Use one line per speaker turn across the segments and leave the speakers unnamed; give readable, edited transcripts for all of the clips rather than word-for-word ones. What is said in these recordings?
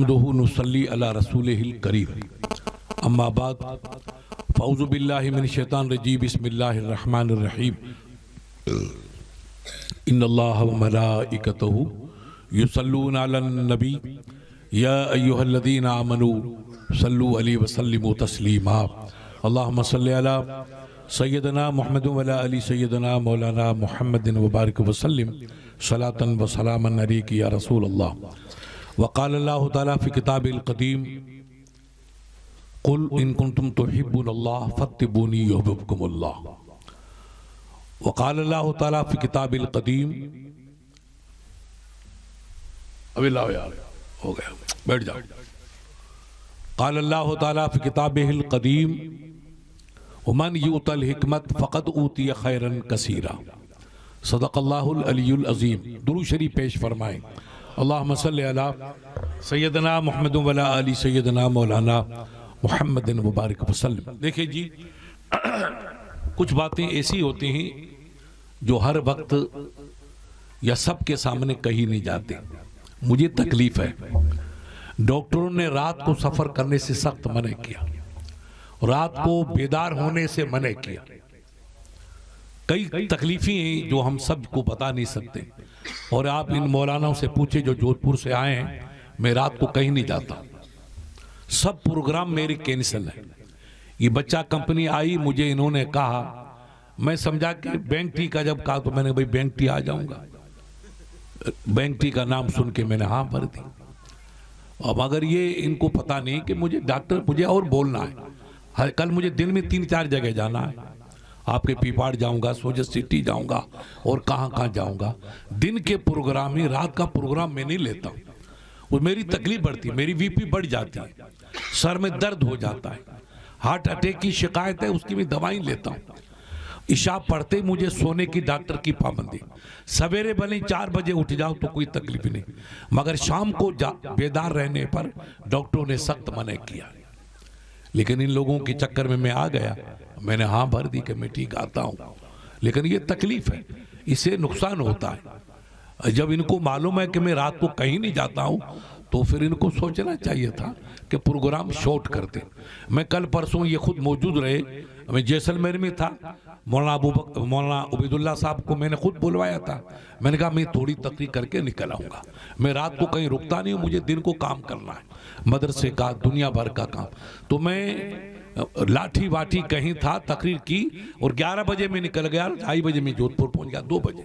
نصلی علی رسولہ الکریم اما بعد فاعوذ باللہ من الشیطان الرجیم بسم اللہ الرحمن الرحیم ان اللہ وملائکتہ یصلون علی النبی یا ایہا الذین آمنوا صلوا علیہ وسلموا تسلیما اللہم صلی علی سیدنا محمد وعلی آل سیدنا مولانا محمد وبارک وسلم صلاة و سلاما علیک یا رسول اللہ وقال اللہ تعالیٰ فی کتاب القدیم قل ان کنتم تحبون اللہ فاتبونی یحببکم اللہ وقال اللہ تعالیٰ فی کتاب القدیم اب اللہ یار ہو گیا بیٹھ جاؤ قال اللہ تعالیٰ فی کتابہ القدیم ومن یؤت الحکمت فقد اوتی خیرا کثیرا صدق اللہ العلی العظیم درود شریف پیش فرمائیں اللہم صلی علی سیدنا محمد وعلی آل سیدنا مولانا محمد مبارک وسلم۔ دیکھیں جی کچھ باتیں ایسی ہوتی ہیں جو ہر وقت یا سب کے سامنے کہی نہیں جاتے۔ مجھے تکلیف ہے، ڈاکٹروں نے رات کو سفر کرنے سے سخت منع کیا، رات کو بیدار ہونے سے منع کیا۔ کئی تکلیفیں ہیں جو ہم سب کو بتا نہیں سکتے، اور آپ ان مولانوں سے پوچھے جو جودھپور سے آئے ہیں، میں رات کو کہیں نہیں جاتا، سب پروگرام میری کینسل ہے۔ یہ بچہ کمپنی آئی، مجھے انہوں نے کہا، میں سمجھا کہ بینک ٹی کا جب کہا تو میں نے بھائی بینک ٹی آ جاؤں گا، بینک ٹی کا نام سن کے میں نے ہاں بھر دی۔ اب اگر یہ ان کو پتا نہیں کہ مجھے ڈاکٹر مجھے اور بولنا ہے، کل مجھے دن میں 3-4 جگہ جانا ہے، آپ کے پیپاڑ جاؤں گا، سوجت سٹی جاؤں گا، اور کہاں جاؤں گا۔ دن کے پروگرام ہی، رات کا پروگرام میں نہیں لیتا ہوں، وہ میری تکلیف بڑھتی ہے، میری وی پی بڑھ جاتی ہے، سر میں درد ہو جاتا ہے، ہارٹ اٹیک کی شکایت ہے، اس کی بھی دوائیں لیتا ہوں۔ عشاء پڑھتے مجھے سونے کی ڈاکٹر کی پابندی، سویرے بھلے 4 بجے اٹھ جاؤ تو کوئی تکلیف نہیں، مگر شام کو بیدار رہنے پر ڈاکٹروں نے سخت منع کیا۔ لیکن ان لوگوں کے چکر میں میں آ گیا، میں نے ہاں بھر دی کہ میں ٹھیک آتا ہوں، لیکن یہ تکلیف ہے، اس سے نقصان ہوتا ہے۔ جب ان کو معلوم ہے کہ میں رات کو کہیں نہیں جاتا ہوں تو پھر ان کو سوچنا چاہیے تھا کہ پروگرام شارٹ کرتے۔ میں کل پرسوں یہ خود موجود رہے، میں جیسلمیر میں تھا، مولانا عبیداللہ صاحب کو میں نے خود بلوایا تھا، میں نے کہا میں تھوڑی تقریر کر کے نکل آؤں گا، میں رات کو کہیں رکتا نہیں ہوں، مجھے دن کو کام کرنا ہے، مدرسے کا دنیا بھر کا کام۔ تو میں لاٹھی واٹھی کہیں تھا، تقریر کی، اور 11 بجے میں نکل گیا، 2:30 بجے میں جودھپور پہنچ گیا، 2 بجے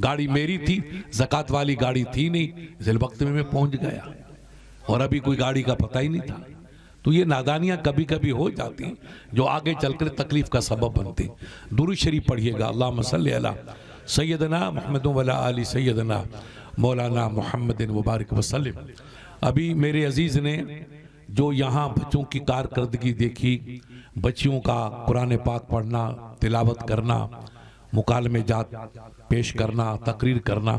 گاڑی میری تھی، زکوٰۃ والی گاڑی تھی نہیں، اس وقت میں پہنچ گیا، اور ابھی کوئی گاڑی کا پتہ ہی نہیں تھا۔ تو یہ نادانیاں کبھی کبھی ہو جاتی ہیں جو آگے چل کر تکلیف کا سبب بنتی۔ درود شریف پڑھیے گا، اللہم صلی علی سیدنا محمد وعلی آل سیدنا مولانا محمد مبارک وسلم۔ ابھی میرے عزیز نے جو یہاں بچوں کی کارکردگی دیکھی، بچیوں کا قرآن پاک پڑھنا، تلاوت کرنا، مکالمے جات پیش کرنا، تقریر کرنا،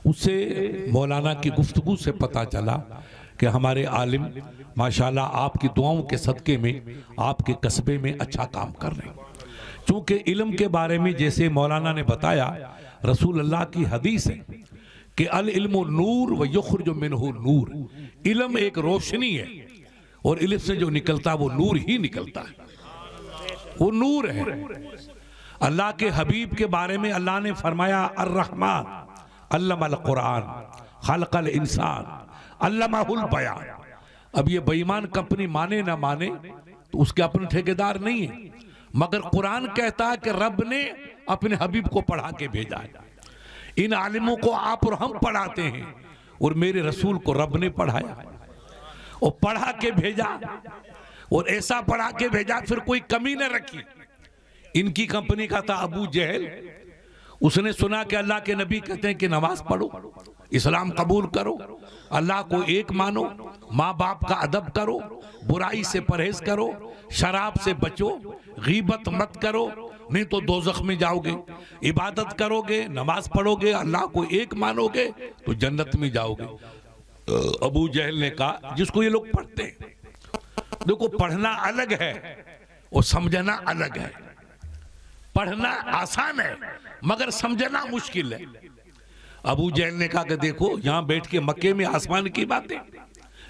اس سے مولانا کی گفتگو سے پتہ چلا کہ ہمارے عالم ماشاءاللہ آپ کی دعاؤں کے صدقے میں آپ کے قصبے میں اچھا کام کر رہے ہیں۔ چونکہ علم کے بارے میں جیسے مولانا نے بتایا، رسول اللہ کی حدیث ہے کہ العلم نور و یخرج منہ نور، علم ایک روشنی ہے، اور علم سے جو نکلتا وہ نور ہی نکلتا ہے، وہ نور ہے۔ اللہ کے حبیب کے بارے میں اللہ نے فرمایا الرحمن علم القرآن خلق الانسان علمہ البیان۔ اب یہ بے ایمان کمپنی مانے نہ مانے تو اس کے اپنے ٹھیکیدار نہیں ہیں، مگر قرآن کہتا ہے کہ رب نے اپنے حبیب کو پڑھا کے بھیجا ہے۔ ان عالموں کو آپ اور ہم پڑھاتے ہیں، اور میرے رسول کو رب نے پڑھایا اور پڑھا کے بھیجا، اور ایسا پڑھا کے بھیجا پھر کوئی کمی نہ رکھی۔ ان کی کمپنی کا تھا ابو جہل، اس نے سنا کہ اللہ کے نبی کہتے ہیں کہ نماز پڑھو، اسلام قبول کرو، اللہ کو ایک مانو، ماں باپ کا ادب کرو، برائی سے پرہیز کرو، شراب سے بچو، غیبت مت کرو نہیں تو دوزخ میں جاؤ گے، عبادت کرو گے، نماز پڑھو گے، اللہ کو ایک مانو گے تو جنت میں جاؤ گے۔ ابو جہل نے کہا جس کو یہ لوگ پڑھتے ہیں، دیکھو پڑھنا الگ ہے اور سمجھنا الگ ہے، پڑھنا آسان ہے مگر سمجھنا مشکل ہے۔ ابو جہل نے کہا کہ دیکھو یہاں بیٹھ کے مکے میں آسمان کی باتیں،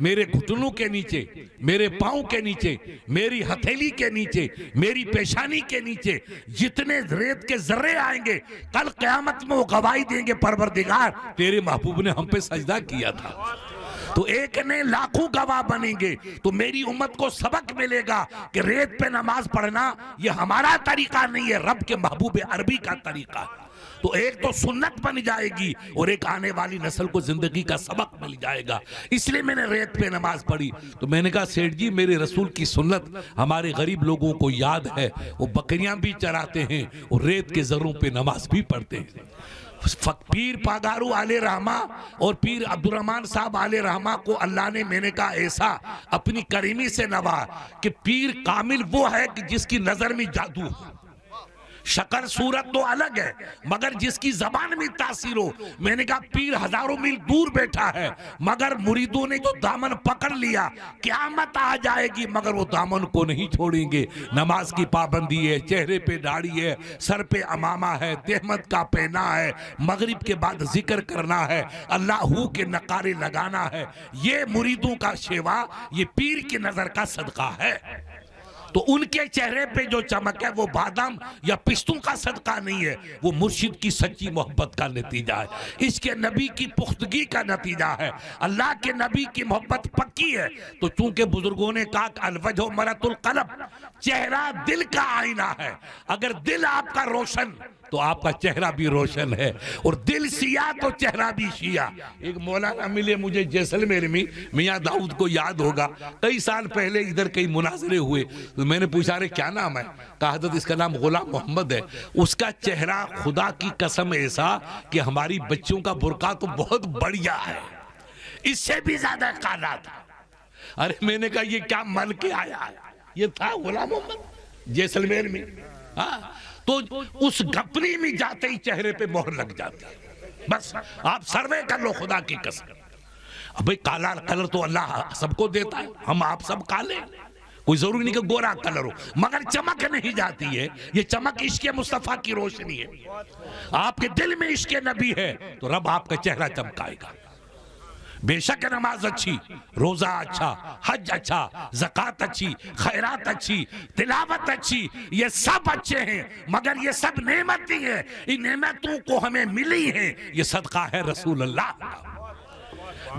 میرے گھٹنوں کے نیچے، میرے پاؤں کے نیچے، میری ہتھیلی کے نیچے، میری پیشانی کے نیچے جتنے ریت کے ذرے آئیں گے کل قیامت میں وہ گواہی دیں گے پروردگار تیرے محبوب نے ہم پہ سجدہ کیا تھا۔ تو ایک نے لاکھوں گواہ بنیں گے۔ تو میری امت کو سبق ملے گا کہ ریت پہ نماز پڑھنا یہ ہمارا طریقہ نہیں ہے، رب کے محبوب عربی کا طریقہ ہے۔ تو ایک تو سنت بن جائے گی اور ایک آنے والی نسل کو زندگی کا سبق مل جائے گا۔ اس لیے میں نے ریت پہ نماز پڑھی۔ تو میں نے کہا سیٹھ جی میرے رسول کی سنت ہمارے غریب لوگوں کو یاد ہے، وہ بکریاں بھی چراتے ہیں اور ریت کے ذروں پہ نماز بھی پڑھتے ہیں۔ پیر پاگارو علیہ رحمہ اور پیر عبدالرحمن صاحب علیہ رحمہ کو اللہ نے میں نے کہا ایسا اپنی کریمی سے نواز کہ پیر کامل وہ ہے کہ جس کی نظر میں جادو ہو، شکل صورت تو الگ ہے مگر جس کی زبان میں تاثیر ہو۔ میں نے کہا پیر ہزاروں میل دور بیٹھا ہے مگر مریدوں نے جو دامن پکڑ لیا، قیامت آ جائے گی مگر وہ دامن کو نہیں چھوڑیں گے۔ نماز کی پابندی ہے، چہرے پہ داڑھی ہے، سر پہ امامہ ہے، تہمت کا پہنا ہے، مغرب کے بعد ذکر کرنا ہے، اللہ ہو کے نقارے لگانا ہے۔ یہ مریدوں کا شیوا، یہ پیر کی نظر کا صدقہ ہے۔ تو ان کے چہرے پہ جو چمک ہے وہ بادام یا پستوں کا صدقہ نہیں ہے، وہ مرشد کی سچی محبت کا نتیجہ ہے، اس کے نبی کی پختگی کا نتیجہ ہے۔ اللہ کے نبی کی محبت پکی ہے تو چونکہ بزرگوں نے کہا کہ الوجہ مرۃ القلب، چہرہ دل کا آئینہ ہے۔ اگر دل آپ کا روشن تو آپ کا چہرہ بھی روشن ہے، اور دل سیاہ تو چہرہ بھی سیاہ۔ ایک مولانا ملے مجھے جیسلمیر میں، میاں داؤد کو یاد ہوگا، کئی سال پہلے ادھر کئی مناظرے ہوئے تو میں نے پوچھا رہے کیا نام ہے؟ کہا حضرت اس کا نام غلام محمد ہے۔ اس کا چہرہ خدا کی قسم ایسا کہ ہماری بچوں کا برقع تو بہت بڑھیا ہے، اس سے بھی زیادہ کالا تھا۔ ارے میں نے کہا یہ کیا مل کے آیا ہے؟ یہ تھا غلام محمد جیسلمیر میں۔ تو اس گپنی میں جاتے ہی چہرے پہ مہر لگ جاتی ہے۔ بس آپ سروے کر لو خدا کی قسم۔ اب کالا کلر تو اللہ سب کو دیتا ہے، ہم آپ سب کالے، کوئی ضروری نہیں کہ گورا کلر ہو، مگر چمک نہیں جاتی ہے۔ یہ چمک عشق مصطفیٰ کی روشنی ہے۔ آپ کے دل میں عشق نبی ہے تو رب آپ کا چہرہ چمکائے گا۔ بے شک نماز اچھی، روزہ اچھا، حج اچھا، زکوٰۃ اچھی، خیرات اچھی، تلاوت اچھی، یہ سب اچھے ہیں مگر یہ سب نعمتیں ہیں۔ ان نعمتوں کو ہمیں ملی ہیں، یہ صدقہ ہے رسول اللہ کا۔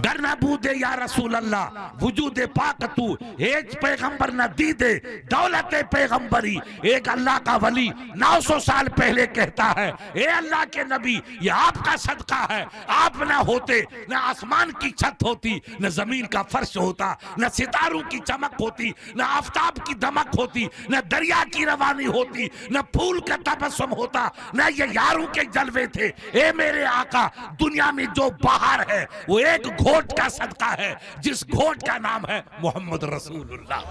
گر نہ بودے یا رسول اللہ وجود پاک تو، ایک پیغمبر نہ دیدے دولت پیغمبری۔ ایک اللہ کا ولی 900 سال پہلے کہتا ہے اے اللہ کے نبی یہ آپ کا صدقہ ہے، آپ نہ ہوتے نہ آسمان کی چھت ہوتی، نہ زمین کا فرش ہوتا، نہ ستاروں کی چمک ہوتی، نہ آفتاب کی دمک ہوتی، نہ دریا کی روانی ہوتی، نہ پھول کا تبسم ہوتا، نہ یہ یاروں کے جلوے تھے۔ اے میرے آقا دنیا میں جو باہر ہے وہ ایک گھوٹ کا صدقہ ہے، جس گھوٹ کا نام ہے محمد رسول اللہ،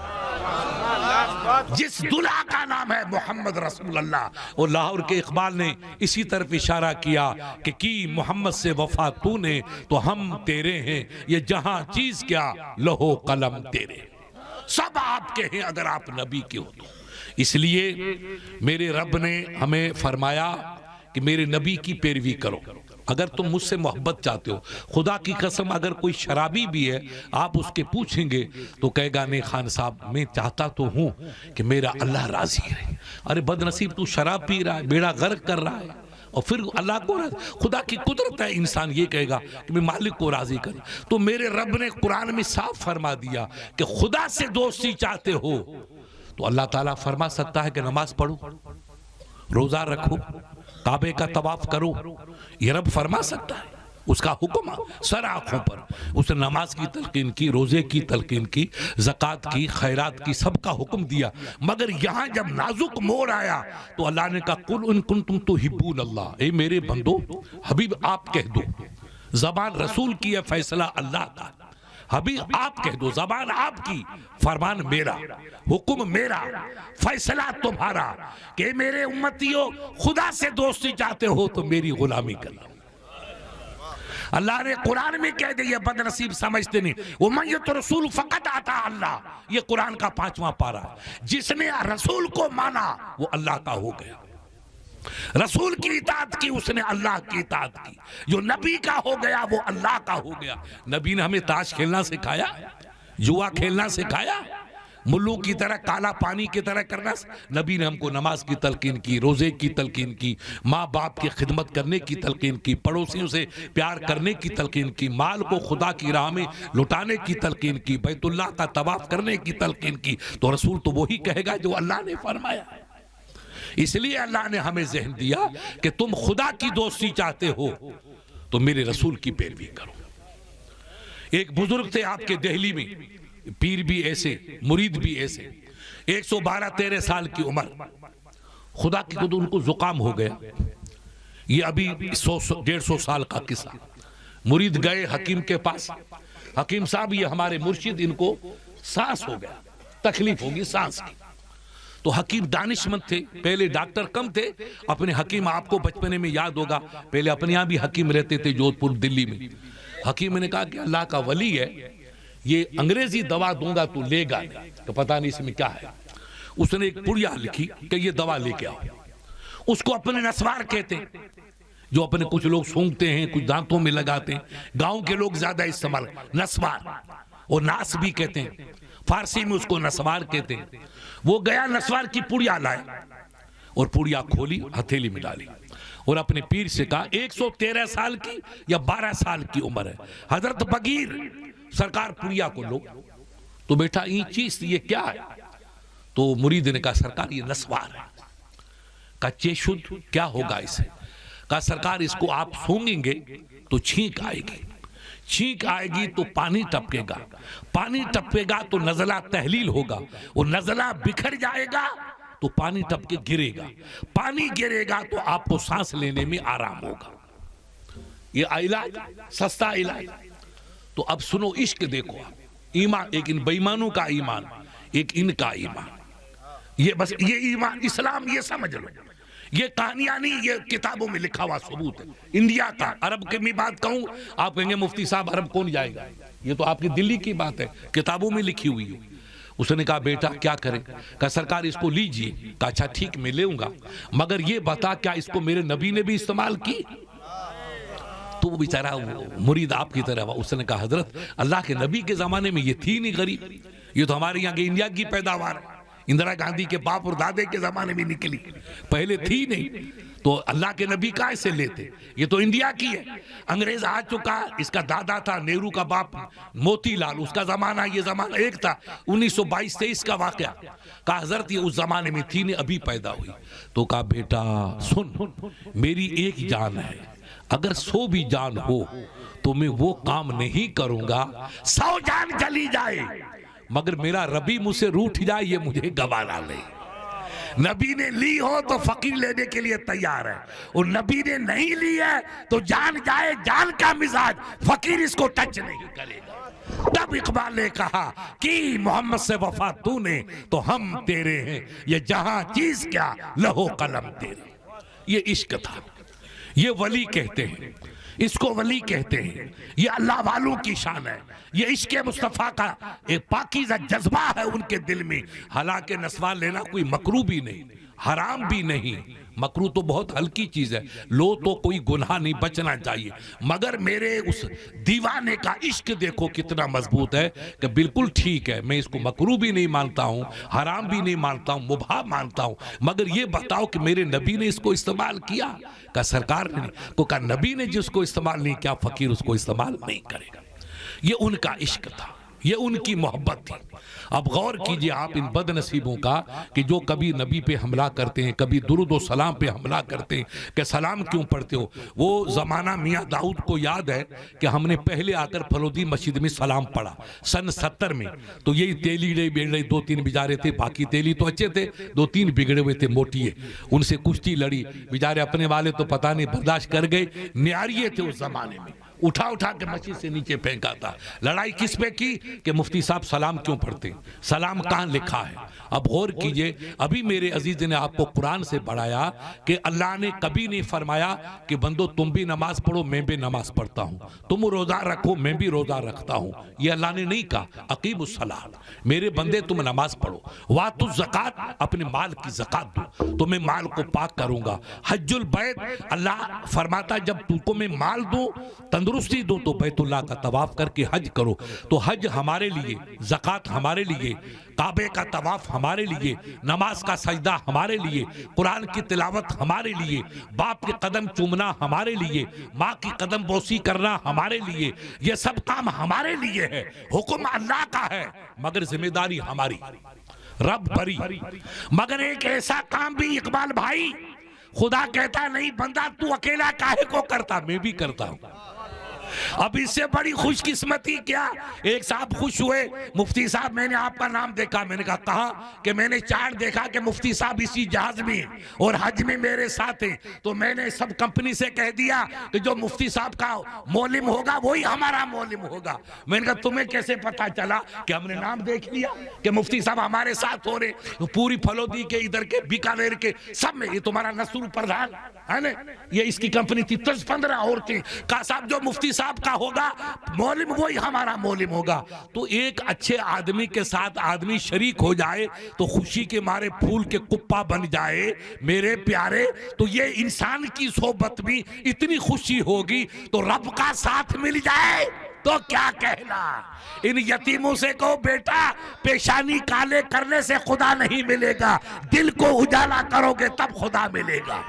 جس دلہا کا نام ہے محمد رسول اللہ۔ اور لاہور کے اقبال نے اسی طرف اشارہ کیا کہ کی محمد سے وفا تو نے تو ہم تیرے ہیں، یہ جہاں چیز کیا لہو قلم تیرے، سب آپ کے ہیں اگر آپ نبی کے ہو تو۔ اس لیے میرے رب نے ہمیں فرمایا کہ میرے نبی کی پیروی کرو۔ اگر تم مجھ سے محبت چاہتے ہو، خدا کی قسم اگر کوئی شرابی بھی ہے آپ اس کے پوچھیں گے تو کہے گا نہیں خان صاحب میں چاہتا تو ہوں کہ میرا اللہ راضی رہے۔ ارے بد نصیب تو شراب پی رہا ہے، بیڑا غرق کر رہا ہے، اور پھر اللہ کو خدا کی قدرت ہے انسان یہ کہے گا کہ میں مالک کو راضی کروں۔ تو میرے رب نے قرآن میں صاف فرما دیا کہ خدا سے دوستی چاہتے ہو تو اللہ تعالیٰ فرما سکتا ہے کہ نماز پڑھو، روزہ رکھو، کعبے کا طواف کرو، یہ رب فرما سکتا ہے، اس کا حکم سر آنکھوں پر۔ اس نے نماز کی تلقین کی، روزے کی تلقین کی، زکوٰۃ کی، خیرات کی، سب کا حکم دیا۔ مگر یہاں جب نازک موڑ آیا تو اللہ نے کہا قل ان کنتم تحبون اللہ، اے میرے بندو حبیب آپ کہہ دو، زبان رسول کی ہے، فیصلہ اللہ کا، حبیب آپ کہہ دو، زبان آپ کی، فرمان میرا، حکم میرا، فیصلہ تمہارا کہ میرے امتیوں خدا سے دوستی چاہتے ہو تو میری غلامی کرنا۔ اللہ نے قرآن میں کہہ دیا، بد نصیب سمجھتے نہیں، وَمَن یُطِعِ الرَّسُولَ فَقَدْ اَطَاعَ اللَّهَ، یہ قرآن کا 5واں پارہ، جس نے رسول کو مانا وہ اللہ کا ہو گیا۔ رسول کی اطاعت کی اس نے اللہ کی اطاعت کی. جو نبی کا ہو گیا وہ اللہ کا ہو گیا. نبی نے ہمیں تاش کھیلنا سکھایا, جوا کھیلنا سکھایا, ملوں کی طرح کالا پانی کی طرح کرنا. نبی نے ہم کو نماز کی تلقین کی, روزے کی تلقین کی, ماں باپ کی خدمت کرنے کی تلقین کی, پڑوسیوں سے پیار کرنے کی تلقین کی, مال کو خدا کی راہ میں لٹانے کی تلقین کی, بیت اللہ کا طواف کرنے کی تلقین کی. تو رسول تو وہی کہے گا جو اللہ نے فرمایا. اس لیے اللہ نے ہمیں ذہن دیا کہ تم خدا کی دوستی چاہتے ہو تو میرے رسول کی پیروی کرو. ایک بزرگ تھے آپ کے دہلی میں, پیر بھی ایسے, مرید بھی ایسے, 112-13 سال کی عمر, خدا کی قدر ان کو زکام ہو گیا. یہ ابھی 100-150 سال کا قصہ. مرید گئے حکیم کے پاس, حکیم صاحب یہ ہمارے مرشد ان کو سانس ہو گیا, تکلیف ہوگی سانس کی. تو حکیم دانش مند تھے, پہلے ڈاکٹر کم تھے. اپنے حکیم آپ کو بچپنے میں یاد ہوگا, پہلے اپنے یہاں بھی حکیم رہتے تھے جودھپور دلی میں. حکیم نے کہا کہ اللہ کا ولی ہے, یہ انگریزی دوا دوں گا تو لے گا نہیں, تو پتہ نہیں اس میں کیا ہے. اس نے ایک پڑیا لکھی کہ یہ دوا لے کے آؤ. اس کو اپنے نسوار کہتے ہیں, جو اپنے کچھ لوگ سونگتے ہیں, کچھ دانتوں میں لگاتے ہیں. گاؤں کے لوگ زیادہ استعمال نسوار, اور ناس بھی کہتے ہیں, فارسی میں اس کو نسوار کہتے ہیں. وہ گیا نسوار کی پڑیا لائے اور پڑیا کھولی, ہتھیلی میں ڈالی اور اپنے پیر سے کہا 113 سال کی یا 12 سال کی عمر ہے, حضرت بگیر سرکار پڑیا کو لو. تو بیٹا یہ چیز یہ کیا ہے؟ تو مرید نے کہا سرکار یہ نسوار ہے. کہا چیشد کیا ہوگا اسے؟ کہا سرکار اس کو آپ سونگیں گے تو چھینک آئے گی, چھینک آئے گی تو پانی ٹپکے گا, پانی ٹپکے گا تو نزلہ تحلیل ہوگا, اور نزلہ بکھر جائے گا تو پانی ٹپکے گرے گا, پانی گرے گا تو آپ کو سانس لینے میں آرام ہوگا. یہ علاج, سستا علاج. تو اب سنو عشق دیکھو, ایمان, ایک ان بیمانوں کا ایمان, ایک ان کا ایمان. یہ بس یہ ایمان اسلام, یہ سمجھ لو. یہ کہانیاں نہیں, یہ کتابوں میں لکھا ہوا ثبوت ہے. انڈیا کا, عرب کی میں بات کہوں آپ کہیں گے مفتی صاحب عرب کون جائے گا, یہ تو آپ کی دلی کی بات ہے, کتابوں میں لکھی ہوئی ہے. اس نے کہا بیٹا کیا کریں؟ کہا سرکار اس کو لیجئے. کہا اچھا ٹھیک میں لے گا, مگر یہ بتا کیا اس کو میرے نبی نے بھی استعمال کی؟ تو وہ بیچارہ مرید آپ کی طرح, اس نے کہا حضرت اللہ کے نبی کے زمانے میں یہ تھی نہیں غریب, یہ تو ہمارے یہاں کے انڈیا کی پیداوار ہے, اندرا گاندھی کے باپ اور دادے کے زمانے میں نکلی, پہلے تھی نہیں. تو اللہ کے نبی کا ایسے لیتے, یہ تو انڈیا کی ہے. انگریز آ چکا, اس کا دادا تھا نہرو کا باپ موتی لال, اس کا زمانہ یہ زمانہ ایک تھا. 1922-23 کا واقعہ. کہا حضرت یہ اس زمانے میں تھی نہیں, ابھی پیدا ہوئی. تو کہا بیٹا سن, میری ایک جان ہے, اگر 100 بھی جان ہو تو میں وہ کام نہیں کروں گا, 100 جان چلی جائے مگر میرا ربی مجھ سے روٹھ جائے یہ مجھے گوارا لے. نبی نے لی ہو تو فقیر لینے کے لیے تیار ہے, اور نبی نے نہیں لی ہے تو جان جائے جان کا مزاج, فقیر اس کو ٹچ نہیں کرے گا. تب اقبال نے کہا کہ محمد سے وفا تو نے تو ہم تیرے ہیں, یہ جہاں چیز کیا لہو قلم تیرے. یہ عشق تھا, یہ ولی کہتے ہیں, اس کو ولی کہتے ہیں. یہ اللہ والوں کی شان ہے, یہ عشق مصطفیٰ کا ایک پاکیزہ جذبہ ہے ان کے دل میں. حالانکہ نسوار لینا کوئی مکروہ بھی نہیں, حرام بھی نہیں. مکروہ تو بہت ہلکی چیز ہے, لو تو کوئی گناہ نہیں, بچنا چاہیے. مگر میرے اس دیوانے کا عشق دیکھو کتنا مضبوط ہے کہ بالکل ٹھیک ہے, میں اس کو مکروہ بھی نہیں مانتا ہوں, حرام بھی نہیں مانتا ہوں, مباح مانتا ہوں, مگر یہ بتاؤ کہ میرے نبی نے اس کو استعمال کیا؟ کہ سرکار نے, کو کہا نبی نے جس کو استعمال نہیں کیا فقیر اس کو استعمال نہیں کرے گا. یہ ان کا عشق تھا, یہ ان کی محبت تھی. اب غور کیجئے آپ ان بد نصیبوں کا کہ جو کبھی نبی پہ حملہ کرتے ہیں, کبھی درود و سلام پہ حملہ کرتے ہیں کہ سلام کیوں پڑھتے ہو. وہ زمانہ میاں داؤد کو یاد ہے کہ ہم نے پہلے آ کر پھلودی مسجد میں سلام پڑھا سن 70 میں. تو یہی تیلی رہے بیڑ 2-3 بیچارے تھے, باقی تیلی تو اچھے تھے, 2-3 بگڑے ہوئے تھے موٹیے, ان سے کشتی لڑی بیچارے, اپنے والے تو پتہ نہیں برداشت کر گئے, نیاریے تھے اس زمانے میں. اٹھا اٹھا کے مسجد سے نیچے پھینکا تھا. لڑائی کس پہ کی کہ مفتی صاحب سلام کیوں پڑھتے ہیں, سلام کہاں لکھا ہے. اب غور کیجئے, ابھی میرے عزیز نے آپ کو قرآن سے پڑھایا کہ اللہ نے کبھی نہیں فرمایا کہ بندو تم بھی نماز پڑھو میں بھی نماز پڑھتا ہوں, تم روزہ رکھو میں بھی روزہ رکھتا ہوں. یہ اللہ نے نہیں کہا. اقیموا الصلاۃ, میرے بندے تم نماز پڑھو. واتوا الزکات, اپنے مال کی زکات دو, تو میں مال کو پاک کروں گا. حج البیت, اللہ فرماتا جب تم کو میں مال دوں تندرستی دوں تو بیت اللہ کا طواف کر کے حج کرو. تو حج ہمارے لیے, زکات ہمارے لیے, کعبے کا طواف ہمارے لیے, نماز کا سجدہ ہمارے لیے, قرآن کی تلاوت ہمارے لیے, باپ کے قدم چومنا ہمارے لیے, ماں کی قدم بوسی کرنا ہمارے لیے, یہ سب کام ہمارے لیے ہے. حکم اللہ کا ہے مگر ذمہ داری ہماری. رب بری. مگر ایک ایسا کام بھی اقبال بھائی, خدا کہتا نہیں بندہ تو اکیلا کاہے کو کرتا, میں بھی کرتا ہوں. اب اس سے بڑی خوش قسمتی کیا. ایک صاحب خوش ہوئے, مفتی صاحب میں نے آپ کا نام دیکھا. میں نے کہا کہاں؟ کہ میں نے چارٹ دیکھا کہ مفتی صاحب اسی جہاز میں اور حج میں میرے ساتھ ہیں. تو میں نے سب کمپنی سے کہہ دیا کہ جو مفتی صاحب کا مولم ہوگا وہی ہمارا مولم ہوگا. میں نے کہا تمہیں کیسے پتا چلا؟ کہ ہم نے نام دیکھ لیا کہ مفتی صاحب ہمارے ساتھ ہو رہے. تو پوری پھلودی کے, ادھر کے, بیکانیر کے, سب میں, یہ تمہارا نصر پردھان ہے نا, یہ اس کی کمپنی تھی, 10-15 عورتیں. کہا صاحب جو مفتی صاحب کا ہوگا مولم وہی ہمارا مولم ہوگا. تو ایک اچھے آدمی کے ساتھ آدمی شریک ہو جائے تو خوشی کے مارے پھول کے کپا بن جائے میرے پیارے. تو یہ انسان کی صحبت بھی اتنی خوشی ہوگی. تو رب کا ساتھ مل جائے تو کیا کہنا. ان یتیموں سے کہو بیٹا پیشانی کالے کرنے سے خدا نہیں ملے گا, دل کو اجالا کرو گے تب خدا ملے گا.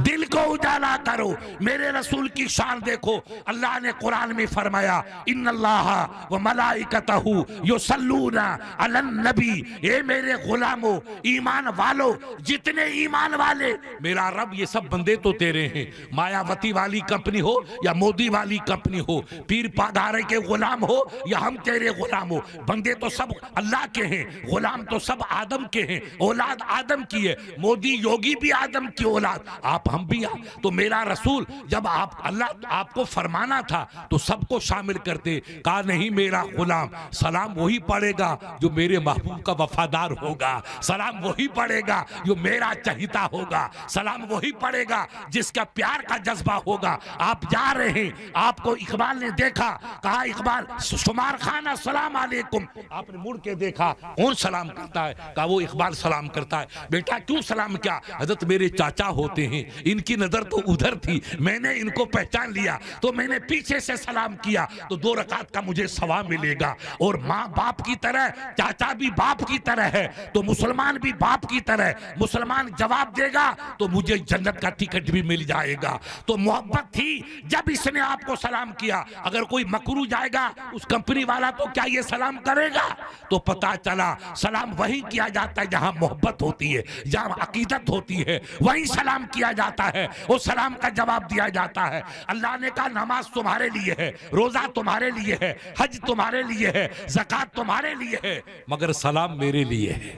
دل کو اجالا کرو. میرے رسول کی شان دیکھو, اللہ نے قرآن میں فرمایا ان اللہ و ملائکتہ یصلون علی النبی. اے میرے غلاموں, ایمان والو, جتنے ایمان والے, میرا رب یہ سب بندے تو تیرے ہیں. مایاوتی والی کمپنی ہو یا مودی والی کمپنی ہو, پیر پادارے کے غلام ہو یا ہم تیرے غلام ہو, بندے تو سب اللہ کے ہیں, غلام تو سب آدم کے ہیں, اولاد آدم کی ہے. مودی یوگی بھی آدم کی اولاد, آپ ہم بھی. تو میرا رسول جب اللہ آپ کو فرمانا تھا تو سب کو شامل کرتے. کہا نہیں میرا غلام, سلام وہی پڑھے گا جو میرے محبوب کا وفادار ہوگا, سلام وہی پڑھے گا جو میرا چہیتا ہوگا, سلام وہی پڑھے گا جس کا پیار کا جذبہ ہوگا. آپ جا رہے ہیں, آپ کو اقبال نے دیکھا, کہا اقبال شمار خان السلام علیکم. آپ نے مڑ کے دیکھا کون سلام کرتا ہے؟ کہا وہ اقبال سلام کرتا ہے. بیٹا کیوں سلام کیا؟ حضرت میرے چاچا ہوتے ہیں, ان کی نظر تو ادھر تھی, میں نے ان کو پہچان لیا تو میں نے پیچھے سے سلام کیا, تو 2 رکعت کا مجھے ثواب ملے گا. اور ماں باپ کی طرح, چاچا بھی باپ کی طرح ہے, تو مسلمان بھی باپ کی طرح, مسلمان جواب دے گا تو مجھے جنت کا ٹکٹ بھی مل جائے گا. تو محبت تھی جب اس نے آپ کو سلام کیا. اگر کوئی مکرو جائے گا اس کمپنی والا تو کیا یہ سلام کرے گا؟ تو پتا چلا سلام وہی کیا جاتا ہے جہاں محبت ہوتی ہے, جہاں عقیدت ہوتی ہے, وہی سلام کیا جاتا ہے, وہ سلام کا جواب دیا جاتا ہے. اللہ نے کہا نماز تمہارے لیے ہے, روزہ تمہارے لیے ہے, حج تمہارے لیے ہے, زکات تمہارے لیے ہے, مگر سلام میرے لیے ہے.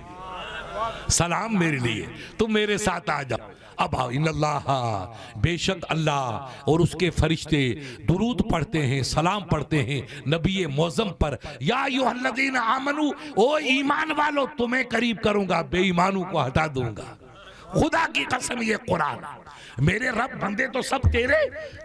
سلام میرے لیے. تم میرے ساتھ آ جاؤ. اب ان اللہ, بے شک اللہ اور اس کے فرشتے درود پڑھتے ہیں, سلام پڑھتے ہیں نبی معظم پر. یا ایھا الذین آمنو, او ایمان والو تمہیں قریب کروں گا, بے ایمانوں کو ہٹا دوں گا. خدا کی قسم یہ قرآن. میرے رب بندے تو سب تیرے,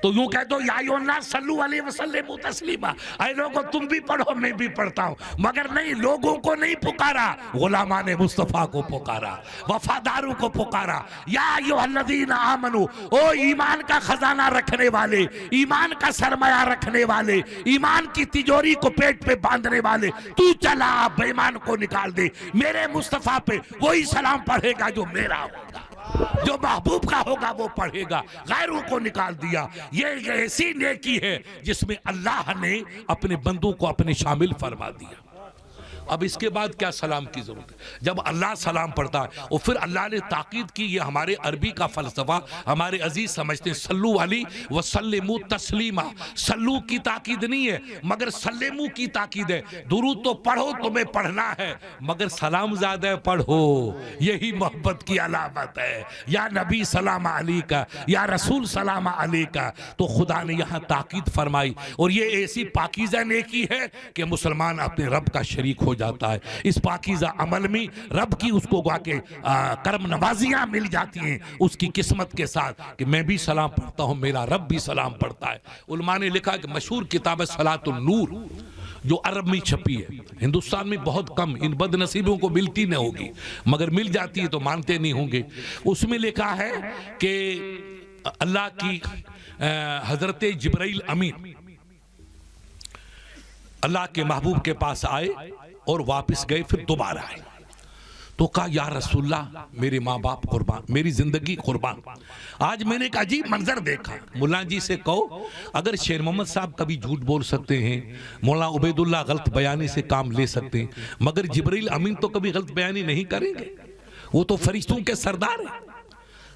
تو یوں کہہ دو یا ایھا الناس صلو علیہ وسلموا تسلیما. اے لوگوں تم بھی پڑھو میں بھی پڑھتا ہوں, مگر نہیں, لوگوں کو نہیں پکارا, غلامان مصطفیٰ کو پکارا, وفاداروں کو پکارا. یا ایھا الذین آمنو, او ایمان کا خزانہ رکھنے والے, ایمان کا سرمایہ رکھنے والے, ایمان کی تجوری کو پیٹ پہ باندھنے والے, تو چلا بے ایمان کو نکال دے. میرے مصطفیٰ پہ وہی سلام پڑھے گا جو میرا ہوگا, جو محبوب کا ہوگا وہ پڑھے گا, غیروں کو نکال دیا. یہ ایسی نیکی ہے جس میں اللہ نے اپنے بندوں کو اپنے شامل فرما دیا. اب اس کے بعد کیا سلام کی ضرورت ہے؟ جب اللہ سلام پڑھتا ہے اور پھر اللہ نے تاکید کی، یہ ہمارے عربی کا فلسفہ ہمارے عزیز سمجھتے ہیں، صلو علی وسلموا تسلیما، صلو کی تاکید نہیں ہے مگر سلمو کی تاکید ہے، درود تو پڑھو تمہیں پڑھنا ہے مگر سلام زیادہ پڑھو، یہی محبت کی علامت ہے، یا نبی سلام علیکہ یا رسول سلام علیکہ۔ تو خدا نے یہاں تاکید فرمائی، اور یہ ایسی پاکیزہ نیکی ہے کہ مسلمان اپنے رب کا شریک ہو جاتا ہے، اس پاکیزہ عمل میں رب کی اس کو گوا کے کرم نوازیاں مل جاتی ہیں اس کی قسمت کے ساتھ کہ میں بھی سلام پڑھتا ہوں، میرا رب بھی سلام پڑھتا ہے۔ علماء نے لکھا کہ مشہور کتاب صلاۃ النور جو عرب میں چھپی ہے، ہندوستان میں بہت کم، ان بد نصیبوں کو ملتی نہ ہوگی مگر مل جاتی ہے تو مانتے نہیں ہوں گے، اس میں لکھا ہے کہ اللہ کی حضرت جبرائیل امین اللہ کے محبوب کے پاس آئے اور واپس گئے، پھر دوبارہ آئے تو کہا یا رسول اللہ میرے ماں باپ قربان، میری زندگی قربان، آج میں نے ایک عجیب منظر دیکھا۔ مولانا جی سے کہو اگر شیر محمد صاحب کبھی جھوٹ بول سکتے ہیں، مولانا عبید اللہ غلط بیانی سے کام لے سکتے ہیں، مگر جبرائیل امین تو کبھی غلط بیانی نہیں کریں گے، وہ تو فرشتوں کے سردار ہیں،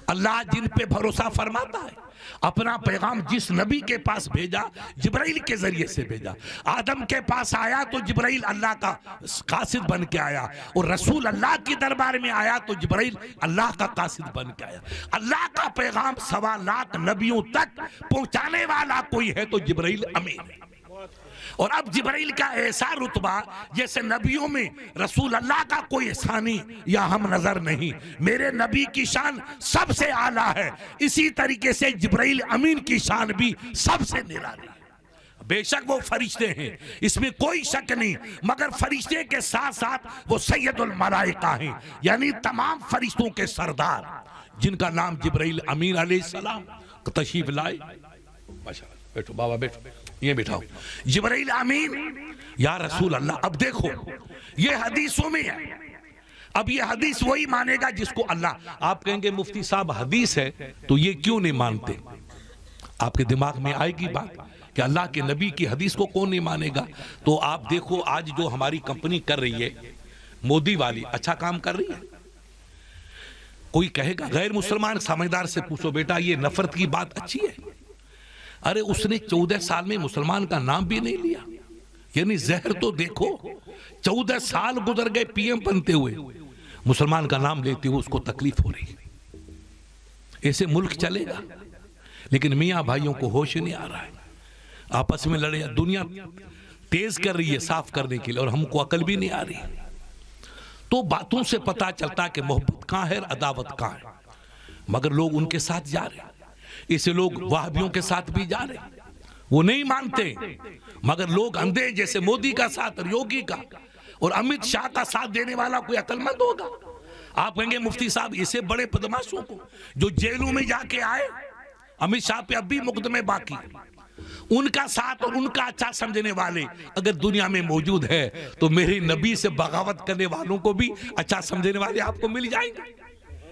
اللہ جن پہ بھروسہ فرماتا ہے، اپنا پیغام جس نبی کے پاس بھیجا جبرائیل کے ذریعے سے بھیجا، آدم کے پاس آیا تو جبرائیل اللہ کا قاصد بن کے آیا، اور رسول اللہ کی دربار میں آیا تو جبرائیل اللہ کا قاصد بن کے آیا۔ اللہ کا پیغام 1.25 لاکھ نبیوں تک پہنچانے والا کوئی ہے تو جبرائیل امین ہے، اور اب جبرائیل کا ایسا رتبہ جیسے نبیوں میں رسول اللہ کا کوئی ثانی یا ہم نظر نہیں، میرے نبی کی شان سب سے اعلیٰ ہے، اسی طریقے سے جبرائیل امین کی شان بھی سب سے نرالی ہے۔ بے شک وہ فرشتے ہیں، اس میں کوئی شک نہیں، مگر فرشتے کے ساتھ ساتھ وہ سید الملائکہ ہیں، یعنی تمام فرشتوں کے سردار جن کا نام جبرائیل امین علیہ السلام تشریف لائے۔ بیٹھو بابا بیٹھو، یہ بیٹھاؤ، جبرائیل امین یا رسول اللہ۔ اب دیکھو یہ حدیثوں میں ہے، اب یہ حدیث وہی مانے گا جس کو اللہ، آپ کہیں گے مفتی صاحب حدیث ہے تو یہ کیوں نہیں مانتے؟ آپ کے دماغ میں آئے گی بات کہ اللہ کے نبی کی حدیث کو کون نہیں مانے گا؟ تو آپ دیکھو آج جو ہماری کمپنی کر رہی ہے مودی والی، اچھا کام کر رہی ہے؟ کوئی کہے گا غیر مسلمان سمجھدار سے پوچھو بیٹا یہ نفرت کی بات اچھی ہے؟ ارے اس نے 14 سال میں مسلمان کا نام بھی نہیں لیا، یعنی زہر تو دیکھو، 14 سال گزر گئے پی ایم بنتے ہوئے، مسلمان کا نام لیتے ہوئے اس کو تکلیف ہو رہی ہے۔ ایسے ملک چلے گا؟ لیکن میاں بھائیوں کو ہوش نہیں آ رہا ہے، آپس میں لڑے، دنیا تیز کر رہی ہے صاف کرنے کے لیے اور ہم کو عقل بھی نہیں آ رہی، تو باتوں سے پتا چلتا کہ محبت کہاں ہے عداوت کہاں ہے، مگر لوگ ان کے ساتھ جا رہے ہیں، اسے لوگ وہابیوں کے ساتھ بھی جا رہے ہیں، وہ نہیں مانتے، مگر لوگ اندھے جیسے مودی کا ساتھ اور یوگی کا اور امت شاہ کا ساتھ دینے والا کوئی عقل مند ہوگا؟ آپ کہیں گے مفتی صاحب اسے بڑے بدماشوں کو جو جیلوں میں جا کے آئے، امت شاہ پہ اب بھی مقدمے باقی، ان کا ساتھ اور ان کا اچھا سمجھنے والے اگر دنیا میں موجود ہے تو میرے نبی سے بغاوت کرنے والوں کو بھی اچھا سمجھنے والے آپ کو مل جائیں گے،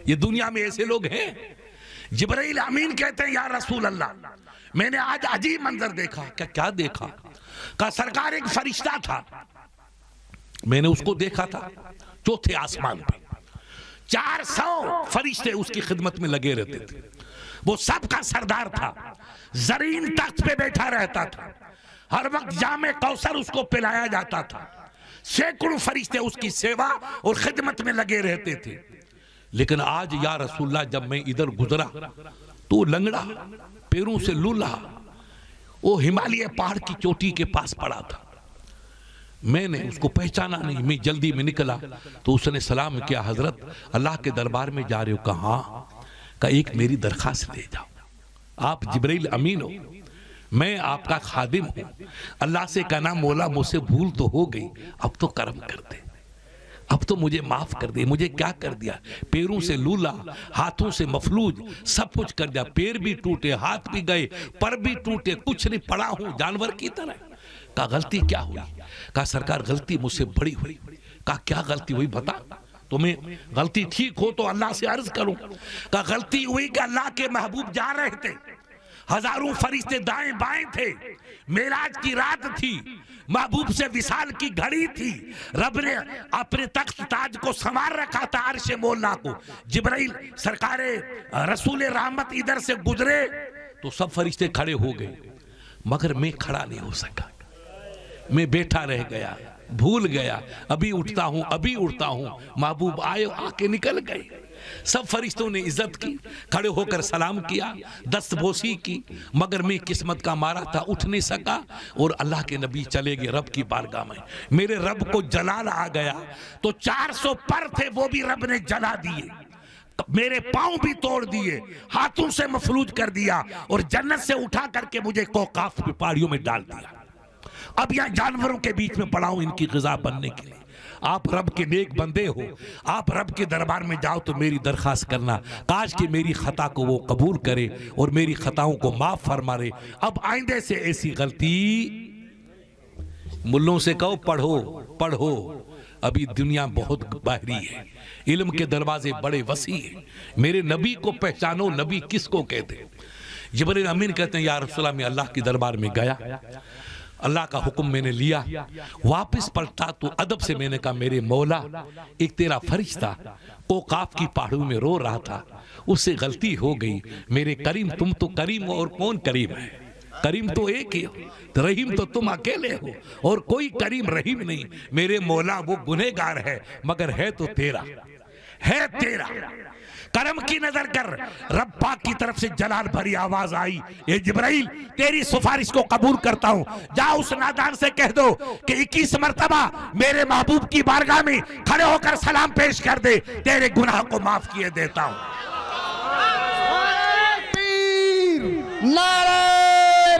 یہ دنیا میں ایسے لوگ ہیں۔ جبرائیل امین کہتے ہیں یا رسول اللہ میں نے آج عجیب منظر دیکھا۔ کیا دیکھا؟ کہا سرکار ایک فرشتہ تھا، میں نے اس کو دیکھا تھا 4تھے آسمان پہ، 400 فرشتے اس کی خدمت میں لگے رہتے تھے، وہ سب کا سردار تھا، زرین تخت پہ بیٹھا رہتا تھا، ہر وقت جام کوثر اس کو پلایا جاتا تھا، سینکڑوں فرشتے اس کی سیوا اور خدمت میں لگے رہتے تھے۔ لیکن آج یا رسول اللہ جب میں ادھر گزرا تو لنگڑا، پیروں سے لولا، وہ ہمالیہ پہاڑ کی چوٹی کے پاس پڑا تھا، میں نے اس کو پہچانا نہیں، میں جلدی میں نکلا تو اس نے سلام کیا، حضرت اللہ کے دربار میں جا رہے ہو؟ کہا ہاں، کہا ایک میری درخواست لے جاؤ، آپ جبرائیل امین ہو، میں آپ کا خادم ہوں، اللہ سے کہنا مولا مجھ سے بھول تو ہو گئی، اب تو کرم کر دے، اب تو مجھے معاف کر دے، مجھے کیا کر دیا، پیروں سے لولا، ہاتھوں سے مفلوج، سب کچھ کر دیا، پیر بھی ٹوٹے، ہاتھ بھی گئے، پر بھی ٹوٹے، کچھ نہیں، پڑا ہوں جانور کی طرح۔ کہا غلطی کیا ہوئی؟ کہا سرکار غلطی مجھ سے بڑی ہوئی۔ کہا کیا غلطی ہوئی بتا، تمہیں غلطی ٹھیک ہو تو اللہ سے عرض کروں۔ کہا غلطی ہوئی کہ اللہ کے محبوب جا رہے تھے، ہزاروں فرشتے دائیں بائیں تھے، معراج کی رات تھی، محبوب سے وصال کی گھڑی تھی، رب نے اپنے تخت تاج کو سنوار رکھا تھا عرش مولا کو. جبرائیل سرکار رسول رحمت ادھر سے گزرے تو سب فرشتے کھڑے ہو گئے، مگر میں کھڑا نہیں ہو سکا، میں بیٹھا رہ گیا، بھول گیا، ابھی اٹھتا ہوں. محبوب آئے، آ کے نکل گئے. سب فرشتوں نے عزت کی، کھڑے ہو کر سلام کیا، دست بوسی کی، مگر میں قسمت کا مارا تھا، اٹھ نہیں سکا. اور اللہ کے نبی چلے گئے رب کی بارگاہ میں. میرے رب کو جلال آ گیا تو 400 پر تھے وہ بھی رب نے جلا دیے، میرے پاؤں بھی توڑ دیے، ہاتھوں سے مفلوج کر دیا، اور جنت سے اٹھا کر کے مجھے کوکاف کی پہاڑیوں میں ڈال دیا. اب یہاں جانوروں کے بیچ میں پڑا ہوں ان کی غذا بننے کے لیے. آپ رب کے نیک بندے ہو، آپ رب کے دربار میں جاؤ تو میری درخواست کرنا، کاش کہ میری خطا کو وہ قبول کرے اور میری خطاؤں کو معاف فرما رہے. اب آئندے سے ایسی غلطی، ملوں سے کہو پڑھو، ابھی دنیا بہت باہری ہے، علم کے دروازے بڑے وسیع ہیں. میرے نبی کو پہچانو، نبی کس کو کہتے ہیں؟ جبرائیل امین کہتے ہیں یا رسول اللہ، میں اللہ کے دربار میں گیا، اللہ کا حکم میں نے لیا، واپس پلٹا تو ادب سے میں نے کہا میرے مولا، ایک تیرا فرشتہ کوکاف کی پہاڑوں میں رو رہا تھا، اس سے غلطی ہو گئی. میرے کریم، تم تو کریم ہو، اور کون کریم ہے؟ کریم تو ایک ہی ہو، رحیم تو تم اکیلے ہو، اور کوئی کریم رحیم نہیں. میرے مولا وہ گنہگار ہے، مگر ہے تو تیرا، ہے تیرا. کرم کی نظر کر. رب پاک کی طرف سے جلال بھری آواز آئی، اے جبرائیل تیری سفارش کو قبول کرتا ہوں، جا اس نادان سے کہہ دو کہ 21 مرتبہ میرے محبوب کی بارگاہ میں کھڑے ہو کر سلام پیش کر دے، تیرے گناہ کو معاف کیے دیتا ہوں.
نعرہ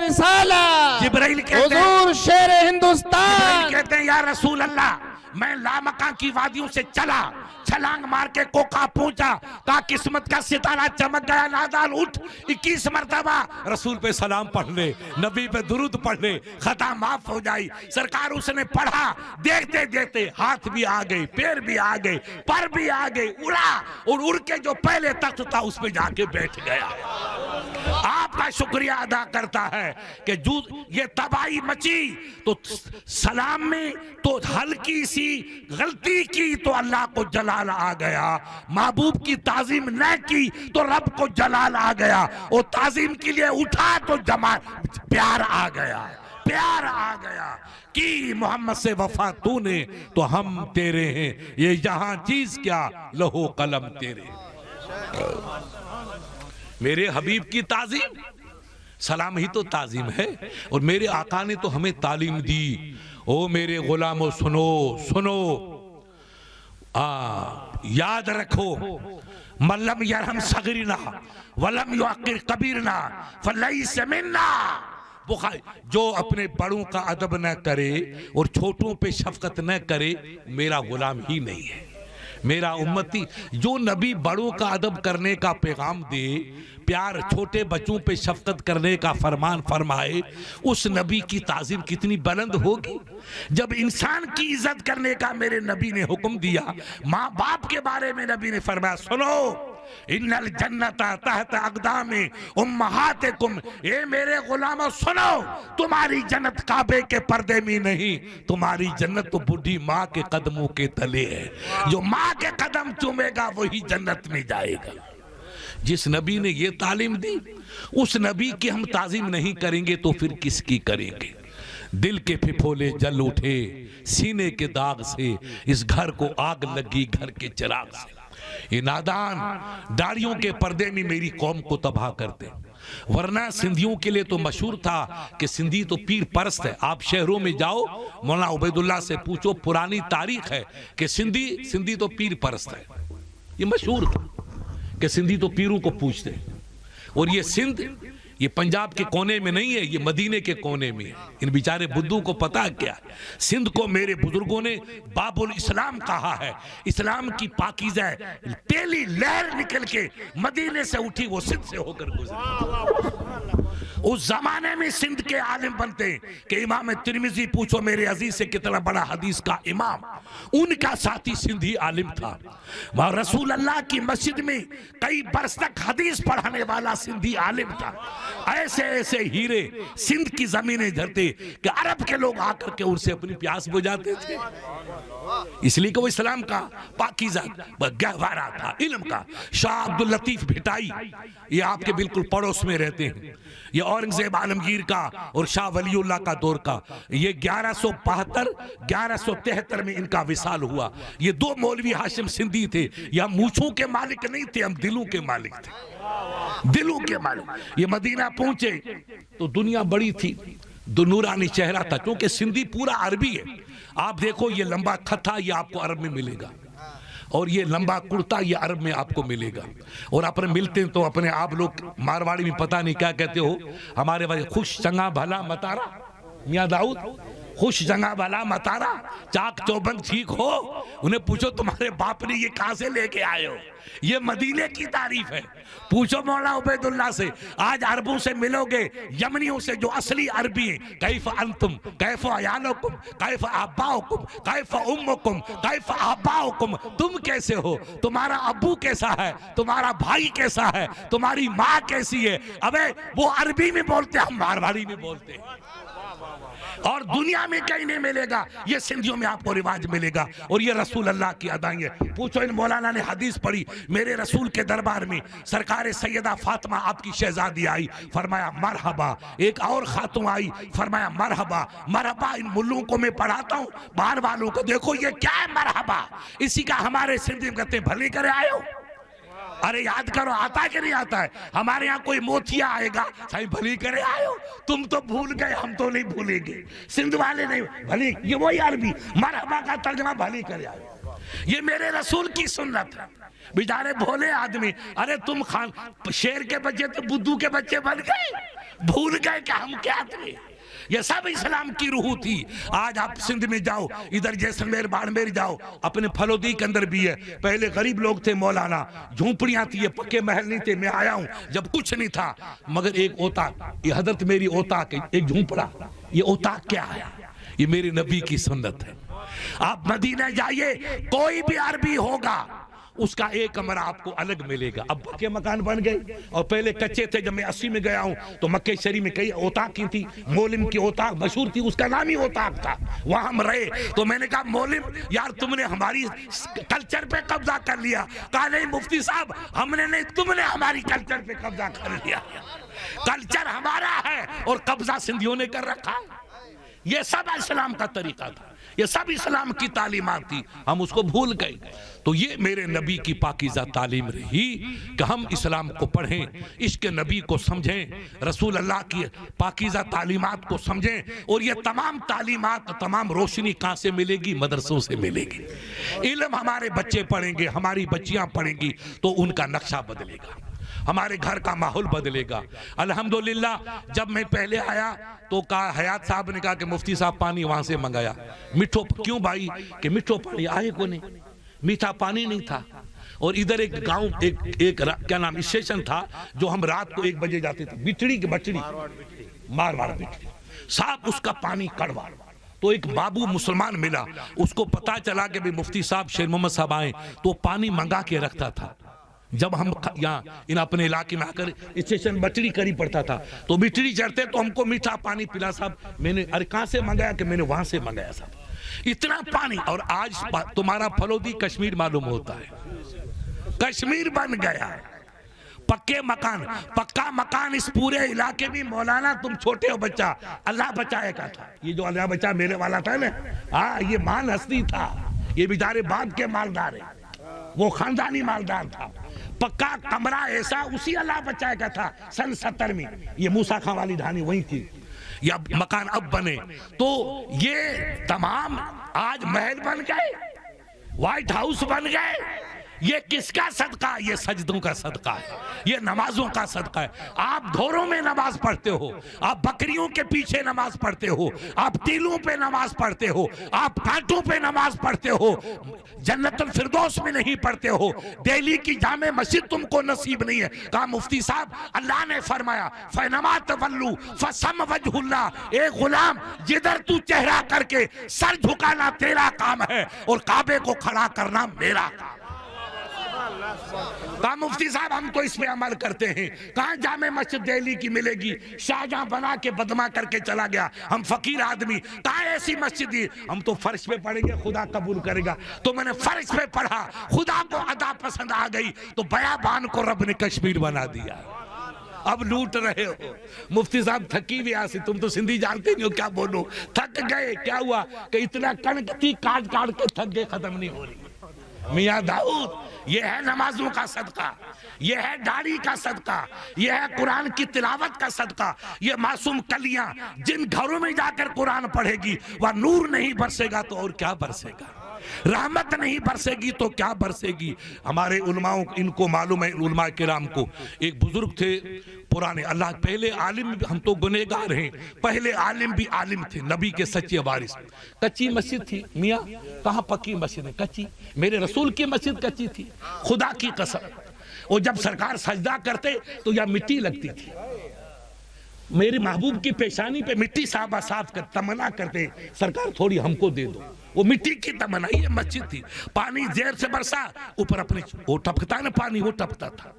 رسالہ
جبرائیل کہتے ہیں،
حضور شیر ہندوستان.
جبرائیل کہتے ہیں یا رسول اللہ، میں لامکان کی وادیوں سے چلا، چھلانگ مار کے کوکا پہنچا، کہا قسمت کا ستارہ چمک گیا، نادال اٹھ. 21 مرتبہ رسول پہ سلام پڑھ لے، نبی پہ درود پڑھ لے، خطا معاف ہو جائی. سرکار اس نے پڑھا، دیکھتے دیکھتے ہاتھ بھی آ گئے، پیر بھی آ گئے، پر بھی آ گئے، اڑا، اور اڑ کے جو پہلے تخت تھا اس پہ جا کے بیٹھ گیا. آپ کا شکریہ ادا کرتا ہے کہ جو یہ تباہی مچی تو سلام میں تو ہلکی سی غلطی کی تو اللہ کو جلال آ گیا، محبوب کی تعظیم نہ کی تو رب کو جلال آ گیا، اور تعظیم کے لیے اٹھا تو پیار آ گیا، پیار آ گیا. کی محمد سے وفا تو نے تو ہم تیرے ہیں، یہ یہاں چیز کیا لہو قلم تیرے. میرے حبیب کی تعظیم، سلام ہی تو تعظیم ہے، اور میرے آقا نے تو ہمیں تعلیم دی. او میرے غلامو سنو، یاد رکھو، من لم یرحم صغیرنا ولم یعقر کبیرنا فلیس منا. جو اپنے بڑوں کا ادب نہ کرے اور چھوٹوں پہ شفقت نہ کرے میرا غلام ہی نہیں ہے، میرا امتی. جو نبی بڑوں کا ادب کرنے کا پیغام دے، پیار چھوٹے بچوں پہ شفقت کرنے کا فرمان فرمائے، اس نبی کی تعظیم کتنی بلند ہوگی. جب انسان کی عزت کرنے کا میرے نبی نے حکم دیا، ماں باپ کے بارے میں نبی نے فرمایا سنو، ان الجنت تحت اقدام امہاتکم. اے میرے غلاموں سنو، تمہاری جنت کعبے کے پردے میں نہیں، تمہاری جنت تو بڈھی ماں کے قدموں کے تلے ہے. جو ماں کے قدم چومے گا وہی جنت میں جائے گا. جس نبی نے یہ تعلیم دی، اس نبی کی ہم تعظیم نہیں کریں گے تو پھر کس کی کریں گے؟ دل کے پھپھولے جل اٹھے سینے کے داغ سے، اس گھر کو آگ لگی گھر کے چراغ سے. یہ نادان داڑیوں کے پردے میں میری قوم کو تباہ کرتے، ورنہ سندھیوں کے لیے تو مشہور تھا کہ سندھی تو پیر پرست ہے. آپ شہروں میں جاؤ، مولانا عبید اللہ سے پوچھو، پرانی تاریخ ہے کہ سندھی تو پیر پرست ہے. یہ مشہور تھا کہ سندھی تو پیروں کو پوچھتے، اور یہ سندھ یہ پنجاب کے کونے میں نہیں ہے، یہ مدینے کے کونے میں ہے. ان بیچارے بدھو کو پتا کیا ہے؟ سندھ کو میرے بزرگوں نے باب الاسلام کہا ہے. اسلام کی پاکیزہ پہلی لہر نکل کے مدینے سے اٹھی، وہ سندھ سے ہو کر گزری. اس زمانے میں سندھ کے عالم بنتے کہ امام ترمذی پوچھو میرے عزیز سے کتنا بڑا حدیث کا امام، ان کا ساتھی سندھی عالم تھا، وہاں رسول اللہ کی مسجد میں کئی برس تک حدیث پڑھانے والا سندھی عالم تھا۔ ایسے ایسے ہیرے سندھ کی زمینیں جھرتے کہ عرب کے لوگ آ کر کے ان سے اپنی پیاس بجھاتے تھے، اس لیے کہ وہ اسلام کا پاکیزہ گہوارہ تھا، علم کا۔ شاہ عبداللطیف بھٹائی یہ آپ کے بالکل پڑوس میں رہتے ہیں، یہ اورنگزیب عالمگیر کا اور شاہ ولی اللہ کا دور کا، یہ 1173 میں ان کا وصال ہوا۔ یہ دو مولوی ہاشم سندھی تھے، یہ ہم مونچھوں کے مالک نہیں تھے، ہم دلوں کے مالک تھے، دلوں کے مالک۔ یہ مدینہ پہنچے تو دنیا بڑی تھی، دو نورانی چہرہ تھا، کیونکہ سندھی پورا عربی ہے۔ آپ دیکھو یہ لمبا کھتا یہ آپ کو عرب میں ملے گا، اور یہ لمبا کرتا یہ عرب میں آپ کو ملے گا، اور اپنے ملتے ہیں تو اپنے آپ لوگ مارواڑی میں پتہ نہیں کیا کہتے ہو، ہمارے وجہ خوش چنگا بھلا متارا، میاں داؤد خوش چنگا بھلا متارا، چاک چوبند ٹھیک ہو، انہیں پوچھو تمہارے باپ نے یہ کہاں سے لے کے آئے ہو، یہ مدینے کی تعریف ہے۔ پوچھو مولا عبید اللہ سے، آج عربوں سے ملو گے، یمنیوں سے جو اصلی عربی ہیں، کیف انتم کیف عیالکم کیف آباؤکم کیف امکم کیف آباؤکم، تم کیسے ہو، تمہارا ابو کیسا ہے، تمہارا بھائی کیسا ہے، تمہاری ماں کیسی ہے۔ ابے وہ عربی میں بولتے ہم مارواڑی میں بولتے ہیں، اور دنیا میں کہیں نہیں ملے گا، یہ سندھیوں میں آپ کو رواج ملے گا، اور یہ رسول اللہ کی ادائیں ہیں۔ پوچھو ان مولانا نے حدیث پڑھی، میرے رسول کے دربار میں سرکار سیدہ فاطمہ آپ کی شہزادی آئی، فرمایا مرحبا، ایک اور خاتون آئی، فرمایا مرحبا مرحبا۔ ان ملوں کو میں پڑھاتا ہوں، باہر والوں کو دیکھو یہ کیا ہے مرحبا، اسی کا ہمارے سندھی میں کہتے ہیں بھلی کرے آئے ہو۔ ارے یاد کرو آتا ہے کہ نہیں آتا ہے، ہمارے ہاں کوئی موتیا آئے گا، سائیں بھلی کرے آئے ہو، تم تو بھول گئے، ہم تو نہیں بھولیں گے، سندھ والے نہیں بھلی، یہ وہی عربی مرحبا کا ترجمہ بھلی کرے آئے ہو۔ یہ میرے رسول کی سنت ہے۔ بیچارے بھولے آدمی، ارے تم خان شیر کے بچے تو بدھو کے بچے بن گئے، بھول گئے کہ ہم کیا تھے۔ یہ سب اسلام کی روح تھی۔ آج آپ سندھ میں جاؤ، ادھر جیسلمیر باڑمیر جاؤ، اپنے پھلودی کے اندر بھی ہے، پہلے غریب لوگ تھے مولانا، جھونپڑیاں تھی، یہ پکے محل نہیں تھے۔ میں آیا ہوں جب کچھ نہیں تھا مگر ایک اوتاق، یہ حضرت میری اوتاق، ایک جھونپڑا، یہ اوتاق کیا ہے؟ یہ میرے نبی کی سنت ہے۔ آپ مدینہ جائیے، کوئی بھی عربی ہوگا اس کا ایک کمرہ آپ کو الگ ملے گا۔ اب پکے مکان بن گئے، اور پہلے کچے تھے۔ جب میں 80 میں گیا ہوں تو مکہ شریف میں کئی اوتاق کی تھی، مولم کی اوتاق مشہور تھی، اس کا نام ہی اوتاق تھا، وہاں ہم رہے۔ تو میں نے کہا مولم یار تم نے ہماری کلچر پہ قبضہ کر لیا۔ کہا نہیں مفتی صاحب ہم نے نہیں، تم نے ہماری کلچر پہ قبضہ کر لیا، کلچر ہمارا ہے اور قبضہ سندھیوں نے کر رکھا۔ یہ سب اسلام کا طریقہ تھا، یہ سب اسلام کی تعلیمات تھی، ہم اس کو بھول گئے۔ تو یہ میرے نبی کی پاکیزہ تعلیم رہی کہ ہم اسلام کو پڑھیں، عشق نبی کو سمجھیں، رسول اللہ کی پاکیزہ تعلیمات کو سمجھیں، اور یہ تمام تعلیمات، تمام روشنی کہاں سے ملے گی؟ مدرسوں سے ملے گی۔ علم ہمارے بچے پڑھیں گے، ہماری بچیاں پڑھیں گی تو ان کا نقشہ بدلے گا، ہمارے گھر کا ماحول بدلے گا۔ الحمدللہ جب میں پہلے آیا تو کہا، حیات صاحب نے کہا کہ مفتی صاحب پانی وہاں سے منگایا، مٹھو کیوں بھائی؟ کہ مٹھو پانی آئے کو نہیں، میٹھا پانی نہیں تھا۔ اور ادھر ایک گاؤں ایک کیا نام اسٹیشن تھا جو ہم رات کو 1 بجے جاتے تھے، بٹڑی کی بٹڑی، مارواڑ بٹڑی صاحب، اس کا پانی کڑوا۔ تو ایک بابو مسلمان ملا، اس کو پتا چلا کہ بھی مفتی صاحب شیر محمد صاحب آئے، تو پانی منگا کے رکھتا تھا۔ جب ہم یہاں ان اپنے علاقے میں آ کر اسٹیشن بٹڑی کری پڑتا تھا تو بٹڑی چڑھتے تو ہم کو میٹھا پانی پلا صاحب، میں نے ارے کہاں سے منگایا؟ کہ میں نے وہاں سے منگایا صاحب، اتنا پانی۔ اور آج تمہارا پھلودی کشمیر معلوم ہوتا ہے، کشمیر بن گیا ہے، پکے مکان، پکا مکان اس پورے علاقے میں۔ مولانا تم چھوٹے ہو بچہ، اللہ بچائے کا تھا، یہ جو اللہ بچا میرے والا تھا نا، ہاں یہ مان ہستی تھا، یہ بیچارے بعد کے مالدار ہیں، وہ خاندانی مالدار تھا۔ پکا کمرہ ایسا اسی اللہ بچائے کا تھا سن 70 میں، یہ موسیٰ خان والی دھانی وہیں تھی، یا مکان اب بنے۔ تو یہ تمام آج محل بن گئے، وائٹ ہاؤس بن گئے، یہ کس کا صدقہ ہے؟ یہ سجدوں کا صدقہ ہے، یہ نمازوں کا صدقہ ہے۔ آپ دھوروں میں نماز پڑھتے ہو، آپ بکریوں کے پیچھے نماز پڑھتے ہو، آپ تیلوں پہ نماز پڑھتے ہو، آپ کانٹوں پہ نماز پڑھتے ہو، جنت الفردوس میں نہیں پڑھتے ہو، دہلی کی جامع مسجد تم کو نصیب نہیں ہے۔ کہا مفتی صاحب اللہ نے فرمایا فَإِنَّمَا تَوَلُّوا فَثَمَّ وَجْهُ اللَّهِ، اے غلام جدھر تو چہرہ کر کے سر جھکانا تیرا کام ہے اور کعبے کو کھڑا کرنا میرا کام۔ کہا مفتی صاحب ہم تو اس پہ عمل کرتے ہیں۔ کہاں جامع مسجد دہلی کی ملے گی؟ شاہجہاں بنا کے بدمہ کر کے چلا گیا، ہم فقیر آدمی۔ کہاں ایسی مسجد دی؟ ہم تو فرش پہ پڑھیں گے خدا قبول کرے گا۔ تو میں نے فرش پہ پڑھا، خدا کو ادا پسند آ گئی تو بیابان کو رب نے کشمیر بنا دیا۔ اب لوٹ رہے ہو۔ مفتی صاحب تھکی ہوئی آسی، تم تو سندھی جانتے نہیں ہو کیا بولو، تھک گئے۔ کیا ہوا کہ اتنا کڑک تھی کاٹ کاٹ کے تھک گئے، ختم نہیں ہو رہی۔ میاں داؤد یہ ہے نمازوں کا صدقہ، یہ ہے داڑھی کا صدقہ، یہ ہے قرآن کی تلاوت کا صدقہ۔ یہ معصوم کلیاں جن گھروں میں جا کر قرآن پڑھے گی وہ نور نہیں برسے گا تو اور کیا برسے گا، رحمت نہیں برسے گی تو کیا برسے گی۔ ہمارے علماء ان کو معلوم ہے، علماء کرام کو، ایک بزرگ تھے پرانے، اللہ پہلے عالم، ہم تو گنہگار ہیں، پہلے عالم بھی عالم تھے، نبی کے سچے وارث۔ کچی مسجد تھی، میاں کہاں پکی مسجد ہے؟ کچی، میرے رسول کی مسجد کچی تھی، خدا کی قسم۔ اور جب سرکار سجدہ کرتے تو یا مٹی لگتی تھی، میری محبوب کی پیشانی پہ مٹی صحابہ صاف کر تمنا کرتے سرکار تھوڑی ہم کو دے دو، وہ مٹی کی تمنا۔ یہ مسجد تھی، پانی زیر سے برسا اوپر اپنے وہ ٹپکتا نا پانی، وہ ٹپکتا تھا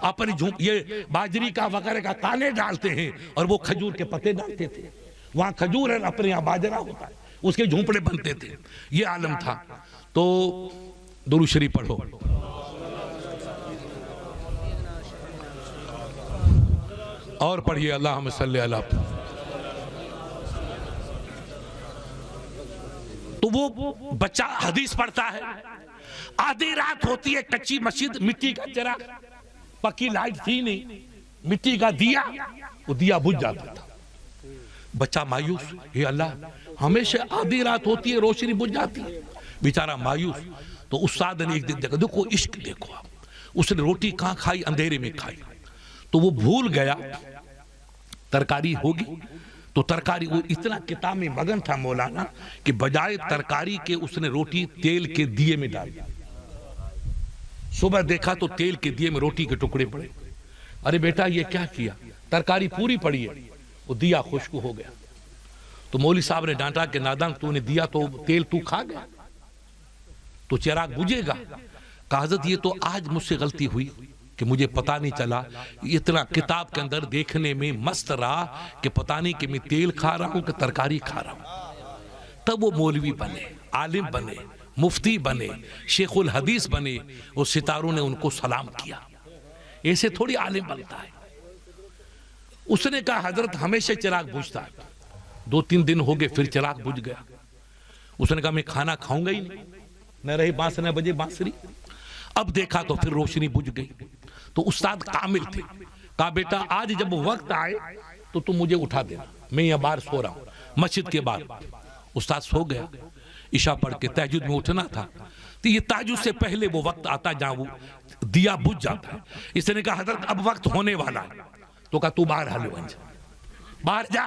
اپنی یہ باجری کا وغیرہ کا دانے ڈالتے ہیں اور وہ کھجور کے پتے ڈالتے تھے، وہاں کھجور ہے اپنے یہاں باجرا ہوتا ہے، اس کے جھونپڑے بنتے تھے۔ یہ عالم تھا۔ تو درود شریف پڑھو۔ اور پڑھیے اللہم صلی علی۔ تو وہ بچہ حدیث پڑھتا ہے، آدھی رات ہوتی ہے، کچی مسجد، مٹی کا چراغ، پکی لائٹ تھی نہیں، مٹی کا دیا، وہ دیا بجھ جاتا تھا۔ بچہ مایوس، اے اللہ ہمیشہ آدھی رات ہوتی ہے روشنی بجھ جاتی ہے، بیچارہ مایوس۔ تو استاد نے ایک دن دیکھا، دیکھو عشق دیکھو، اس نے روٹی کہاں کھائی؟ اندھیرے میں کھائی۔ تو وہ بھول گیا ترکاری ہوگی، تو ترکاری، وہ اتنا کتاب میں مگن تھا مولانا کہ بجائے ترکاری کے اس نے روٹی تیل کے دیے میں ڈال دی۔ صبح دیکھا تو تیل کے دیے میں روٹی کے ٹکڑے پڑے۔ ارے بیٹا یہ کیا کیا؟ ترکاری پوری پڑی ہے، وہ دیا خشک ہو گیا۔ تو مولوی صاحب نے ڈانٹا کہ نادان تو نے دیا تو تیل تو کھا گیا، تو چراغ بجھے گا۔ کہا حضرت یہ تو آج مجھ سے غلطی ہوئی کہ مجھے پتہ نہیں چلا، اتنا کتاب کے اندر دیکھنے میں مست رہا کہ پتہ نہیں کہ میں تیل کھا رہا ہوں کہ ترکاری کھا رہا ہوں۔ تب وہ مولوی بنے، عالم بنے، مفتی بنے، شیخ الحدیث بنے، اور ستاروں نے ان کو سلام کیا۔ ایسے تھوڑی عالم بنتا ہے۔ اس نے کہا حضرت ہمیشہ چراغ بجھتا ہے، 2-3 دن ہو گئے پھر چراغ بجھ گیا۔ اس نے کہا میں کھانا کھاؤں گا ہی نہیں، نہ رہی 12 بجے بانسری۔ اب دیکھا تو پھر روشنی بجھ گئی۔ تو استاد کامل تھے، کہا بیٹا آج جب وقت آئے تو تم مجھے اٹھا دینا، میں یہاں باہر سو رہا ہوں مسجد کے بعد۔ استاد سو گیا، عشاء پڑھ کے تہجد میں اٹھنا تھا، تو یہ تہجد سے پہلے وہ وقت آتا جہاں وہ دیا بجھ جاتا ہے۔ اس نے کہا حضرت اب وقت ہونے والا ہے، تو کہا تو باہر حل بن جا، باہر جا۔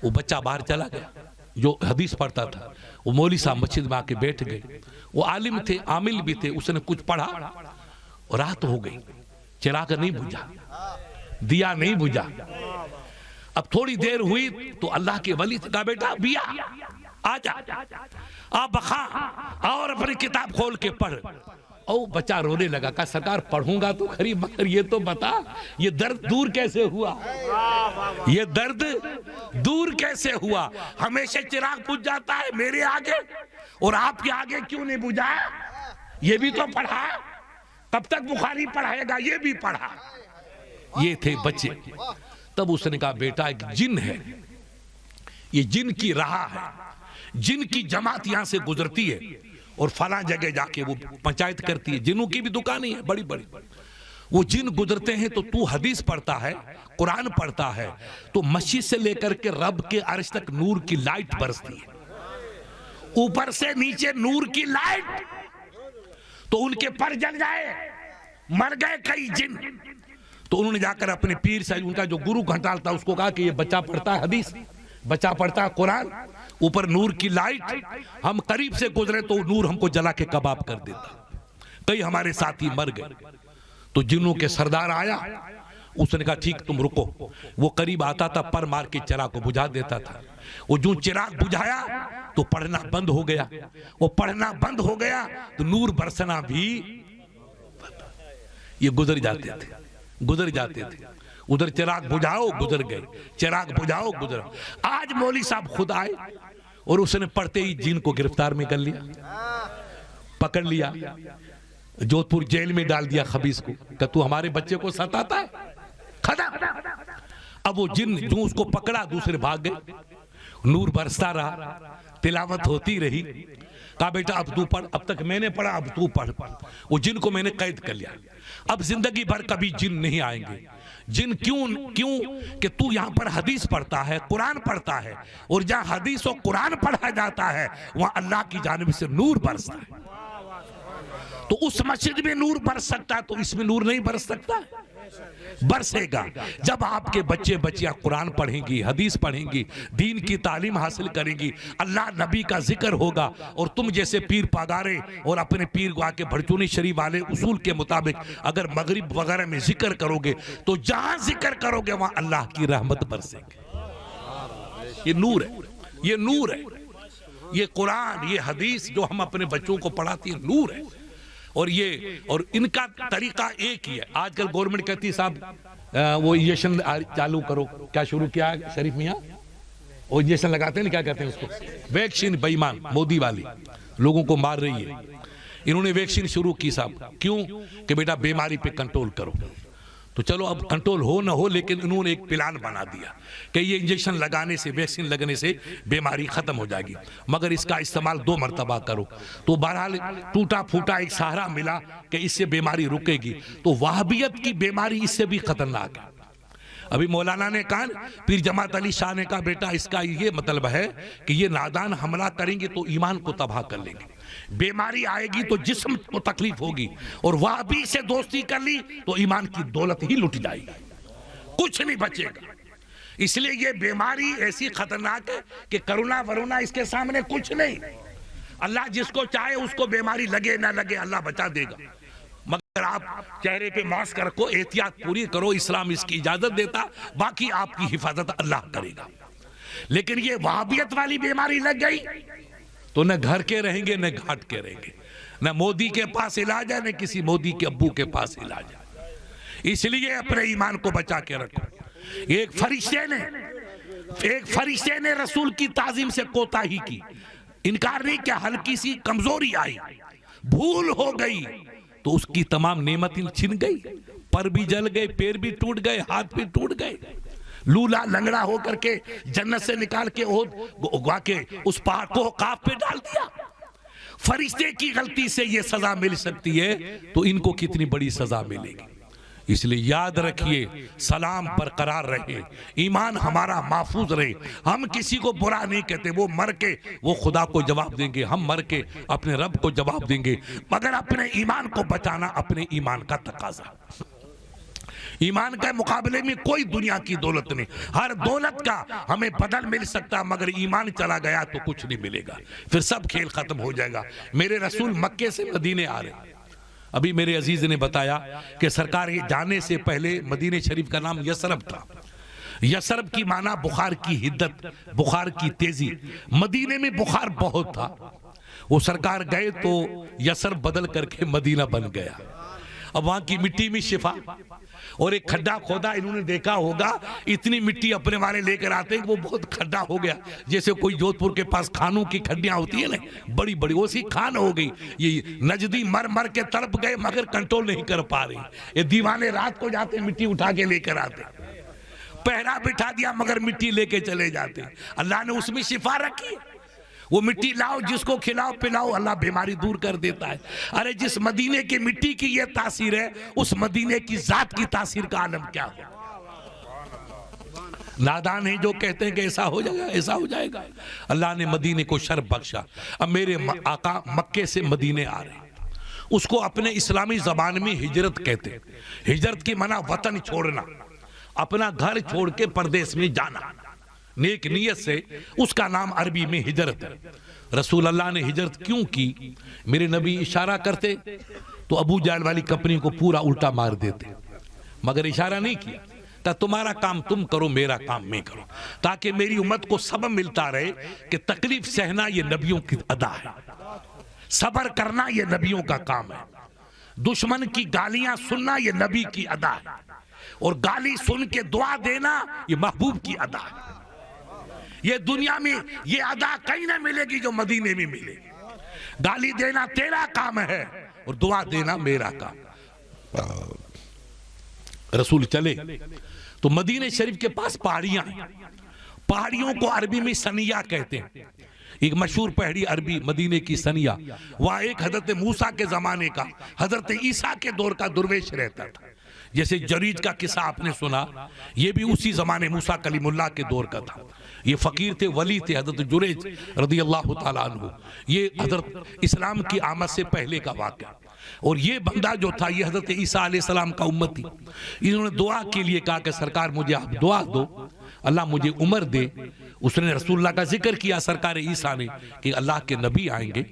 وہ بچہ باہر چلا گیا جو حدیث پڑھتا تھا۔ وہ مولوی صاحب مسجد میں آ کے بیٹھ گئے، وہ عالم تھے، عامل بھی تھے، اس نے کچھ پڑھا، رات ہو گئی، چراغ نہیں بجھا، دیا نہیں بجھا۔ اب تھوڑی دیر ہوئی تو اللہ کے ولی کہا بیٹا بیا آجا، آ بخا، اور اپنی کتاب کھول کے پڑھ۔ او بچہ رونے لگا، کہا سرکار پڑھوں گا تو خری، مگر یہ تو بتا یہ درد دور کیسے ہوا، یہ درد دور کیسے ہوا؟ ہمیشہ چراغ بجھ جاتا ہے میرے آگے اور آپ کے آگے کیوں نہیں بجھا؟ یہ بھی تو پڑھا، کب تک بخاری پڑھائے گا؟ یہ بھی پڑھا۔ یہ تھے بچے۔ تب اس نے کہا بیٹا ایک جن ہے، یہ جن کی راہ ہے، جن کی جماعت یہاں سے گزرتی ہے اور فلاں جگہ جا کے وہ پنچایت کرتی ہے، جنوں کی بھی دکانیں ہیں بڑی بڑی، وہ جن گزرتے ہیں تو حدیث پڑھتا ہے، قرآن پڑھتا ہے، تو مسجد سے لے کر کے رب کے عرش تک نور کی لائٹ برستی ہے، اوپر سے نیچے نور کی لائٹ۔ تو ان کے پر جل جائے، مر گئے کئی جن۔ تو انہوں نے جا کر اپنے پیر سے، ان کا جو گرو گھنٹال تھا، اس کو کہا کہ یہ بچہ پڑھتا ہے حدیث، بچہ پڑھتا ہے قرآن، اوپر نور کی لائٹ، ہم قریب سے گزرے تو نور ہم کو جلا کے کباب کر دیتا۔ کئی ہمارے ساتھی مر گئے۔ تو جنوں کے سردار آیا، اس نے کہا ٹھیک تم رکو۔ وہ قریب آتا تھا، پر مار کے چراغ کو بجھا دیتا تھا۔ وہ جو چراغ بجھایا تو پڑھنا بند ہو گیا، وہ پڑھنا بند ہو گیا تو نور برسنا بھی، یہ گزر جاتے تھے، گزر جاتے تھے۔ ادھر چراغ بجھاؤ، گزر گئے، چراغ بجھاؤ، گزر۔ آج مولوی صاحب خود آئے اور اس نے پڑھتے ہی جن کو گرفتار میں کر لیا، پکڑ لیا، جودھ پور جیل میں ڈال دیا خبیث کو، کہ تو ہمارے بچے کو ستاتا ہے، ختم۔ اب وہ جن جو اس کو پکڑا، دوسرے بھاگ گئے۔ نور برستا رہا، تلاوت ہوتی رہی۔ کہا بیٹا اب تو پڑھ، اب تک میں نے پڑھا، اب تو پڑھ۔ وہ جن کو میں نے قید کر لیا، اب زندگی بھر کبھی جن نہیں آئیں گے۔ جن کیوں کہ تو یہاں پر حدیث پڑھتا ہے، قرآن پڑھتا ہے، اور جہاں حدیث و قرآن پڑھا جاتا ہے وہاں اللہ کی جانب سے نور برستا ہے۔ تو اس مسجد میں نور برس سکتا ہے تو اس میں نور نہیں برس سکتا؟ برسے گا۔ جب آپ کے بچے بچیاں قرآن پڑھیں گی، حدیث پڑھیں گی، دین کی تعلیم حاصل کریں گی، اللہ نبی کا ذکر ہوگا، اور تم جیسے پیر پاگارے اور اپنے پیر کو آ کے بھڑچونی شریف والے اصول کے مطابق اگر مغرب وغیرہ میں ذکر کرو گے تو جہاں ذکر کرو گے وہاں اللہ کی رحمت برسے گی۔ یہ نور ہے، یہ نور ہے، یہ قرآن، یہ حدیث جو ہم اپنے بچوں کو پڑھاتی ہیں نور ہے۔ اور ان کا طریقہ ایک ہی ہے۔ آج کل گورنمنٹ کہتی ہے صاحب وہ انجیکشن چالو کرو، کیا شروع کیا ہے شریف میاں؟ وہ انجیکشن لگاتے ہیں، کیا کہتے ہیں اس کو؟ ویکسین، بے ایمان مودی والی، لوگوں کو مار رہی ہے۔ انہوں نے ویکسین شروع کی صاحب، کیوں؟ کہ بیٹا بیماری پہ کنٹرول کرو۔ تو چلو اب کنٹرول ہو نہ ہو، لیکن انہوں نے ایک پلان بنا دیا کہ یہ انجیکشن لگانے سے، ویکسین لگنے سے بیماری ختم ہو جائے گی، مگر اس کا استعمال 2 مرتبہ کرو۔ تو بہرحال ٹوٹا پھوٹا ایک سہارا ملا کہ اس سے بیماری رکے گی۔ تو وہابیت کی بیماری اس سے بھی خطرناک ہے۔ ابھی مولانا نے کہا، پیر جماعت علی شاہ نے کہا بیٹا اس کا یہ مطلب ہے کہ یہ نادان حملہ کریں گے تو ایمان کو تباہ کر لیں گے، بیماری آئے گی تو جسم کو تکلیف ہوگی، اور وہابی سے دوستی کر لی تو ایمان کی دولت ہی لٹ جائے گی، کچھ نہیں بچے گا۔ اس لیے یہ بیماری ایسی خطرناک ہے کہ کرونا ورونا اس کے سامنے کچھ نہیں۔ اللہ جس کو چاہے اس کو بیماری لگے نہ لگے اللہ بچا دے گا، مگر آپ چہرے پہ ماسک رکھو، احتیاط پوری کرو، اسلام اس کی اجازت دیتا، باقی آپ کی حفاظت اللہ کرے گا۔ لیکن یہ وہابیت والی بیماری لگ گئی تو نہ گھر کے رہیں گے نہ گھاٹ کے رہیں گے، نہ مودی کے پاس علاج ہے نہ کسی مودی کے ابو کے پاس علاج ہے۔ اس لیے اپنے ایمان کو بچا کے رکھو۔ ایک فرشتے نے رسول کی تعظیم سے کوتاہی کی، انکار نہیں کیا، ہلکی سی کمزوری آئی، بھول ہو گئی تو اس کی تمام نعمتیں چھن گئی، پر بھی جل گئے، پیر بھی ٹوٹ گئے، ہاتھ بھی ٹوٹ گئے، لولا لنگڑا ہو کر کے جنت سے نکال کے اگوا کے اس پہاڑ کو عقاب پہ ڈال دیا۔ فرشتے کی غلطی سے یہ سزا مل سکتی ہے تو ان کو کتنی بڑی سزا ملے گی۔ اس لیے یاد رکھیے، سلام برقرار رہے، ایمان ہمارا محفوظ رہے۔ ہم کسی کو برا نہیں کہتے، وہ مر کے وہ خدا کو جواب دیں گے، ہم مر کے اپنے رب کو جواب دیں گے، مگر اپنے ایمان کو بچانا اپنے ایمان کا تقاضا۔ ایمان کے مقابلے میں کوئی دنیا کی دولت نہیں، ہر دولت کا ہمیں بدل مل سکتا، مگر ایمان چلا گیا تو کچھ نہیں ملے گا، پھر سب کھیل ختم ہو جائے گا۔ میرے رسول مکے سے مدینے آ رہے ہیں۔ ابھی میرے عزیز نے بتایا کہ سرکار یہ جانے سے پہلے مدینہ شریف کا نام یثرب تھا۔ یثرب کی معنی بخار کی حدت، بخار کی تیزی، مدینے میں بخار بہت تھا۔ وہ سرکار گئے تو یثرب بدل کر کے مدینہ بن گیا۔ اب وہاں کی مٹی میں شفا، اور ایک کھڈا کھودا، انہوں نے دیکھا ہوگا اتنی مٹی اپنے والے لے کر آتے ہیں کہ وہ بہت کھڈا ہو گیا، جیسے کوئی جودھ پور کے پاس کھانوں کی کھڈیاں ہوتی ہیں نا، بڑی بڑی، اسی کھان ہو گئی۔ یہ نجدی مر مر کے تڑپ گئے مگر کنٹرول نہیں کر پا رہی۔ یہ دیوانے رات کو جاتے مٹی اٹھا کے لے کر آتے، پہرا بٹھا دیا مگر مٹی لے کے چلے جاتے۔ اللہ نے اس میں شفا رکھی، وہ مٹی لاؤ، جس کو کھلاؤ پلاؤ اللہ بیماری دور کر دیتا ہے۔ ارے جس مدینے کی مٹی کی یہ تاثیر ہے، اس مدینے کی ذات کی تاثیر کا عالم کیا ہو۔ نادان ہیں جو کہتے ہیں کہ ایسا ہو جائے گا، ایسا ہو جائے گا۔ اللہ نے مدینے کو شرف بخشا۔ اب میرے آقا مکے سے مدینے آ رہے ہیں، اس کو اپنے اسلامی زبان میں ہجرت کہتے ہیں۔ ہجرت کی معنی وطن چھوڑنا، اپنا گھر چھوڑ کے پردیس میں جانا نیک نیت سے، اس کا نام عربی میں ہجرت ہے۔ رسول اللہ نے ہجرت کیوں کی؟ میرے نبی اشارہ کرتے تو ابو جہل والی کمپنی کو پورا الٹا مار دیتے، مگر اشارہ نہیں کیا تا تمہارا کام تم کرو، میرا کام میں کرو، تاکہ میری امت کو سبب ملتا رہے کہ تکلیف سہنا یہ نبیوں کی ادا ہے، صبر کرنا یہ نبیوں کا کام ہے، دشمن کی گالیاں سننا یہ نبی کی ادا ہے، اور گالی سن کے دعا دینا یہ محبوب کی ادا ہے۔ یہ دنیا میں یہ ادا کہیں نہ ملے گی جو مدینے میں ملے گی۔ گالی دینا تیرا کام ہے اور دعا دینا میرا کام۔ رسول چلے تو مدینہ شریف کے پاس پہاڑیاں ہیں، پہاڑیوں کو عربی میں سنیہ کہتے ہیں۔ ایک مشہور پہاڑی عربی مدینے کی سنیہ، وہاں ایک حضرت موسیٰ کے زمانے کا، حضرت عیسیٰ کے دور کا درویش رہتا تھا۔ جیسے جریج کا قصہ آپ نے سنا، یہ بھی اسی زمانے موسیٰ کلیم اللہ کے دور کا تھا۔ یہ فقیر تھے، ولی تھے، حضرت جریج رضی اللہ تعالیٰ عنہ۔ یہ حضرت اسلام کی آمد سے پہلے کا واقعہ، اور یہ بندہ جو تھا یہ حضرت عیسیٰ علیہ السلام کا امتی۔ انہوں نے دعا کے لیے کہا کہ سرکار مجھے آپ دعا دو، اللہ مجھے عمر دے۔ اس نے رسول اللہ کا ذکر کیا سرکار عیسیٰ نے کہ اللہ کے نبی آئیں گے،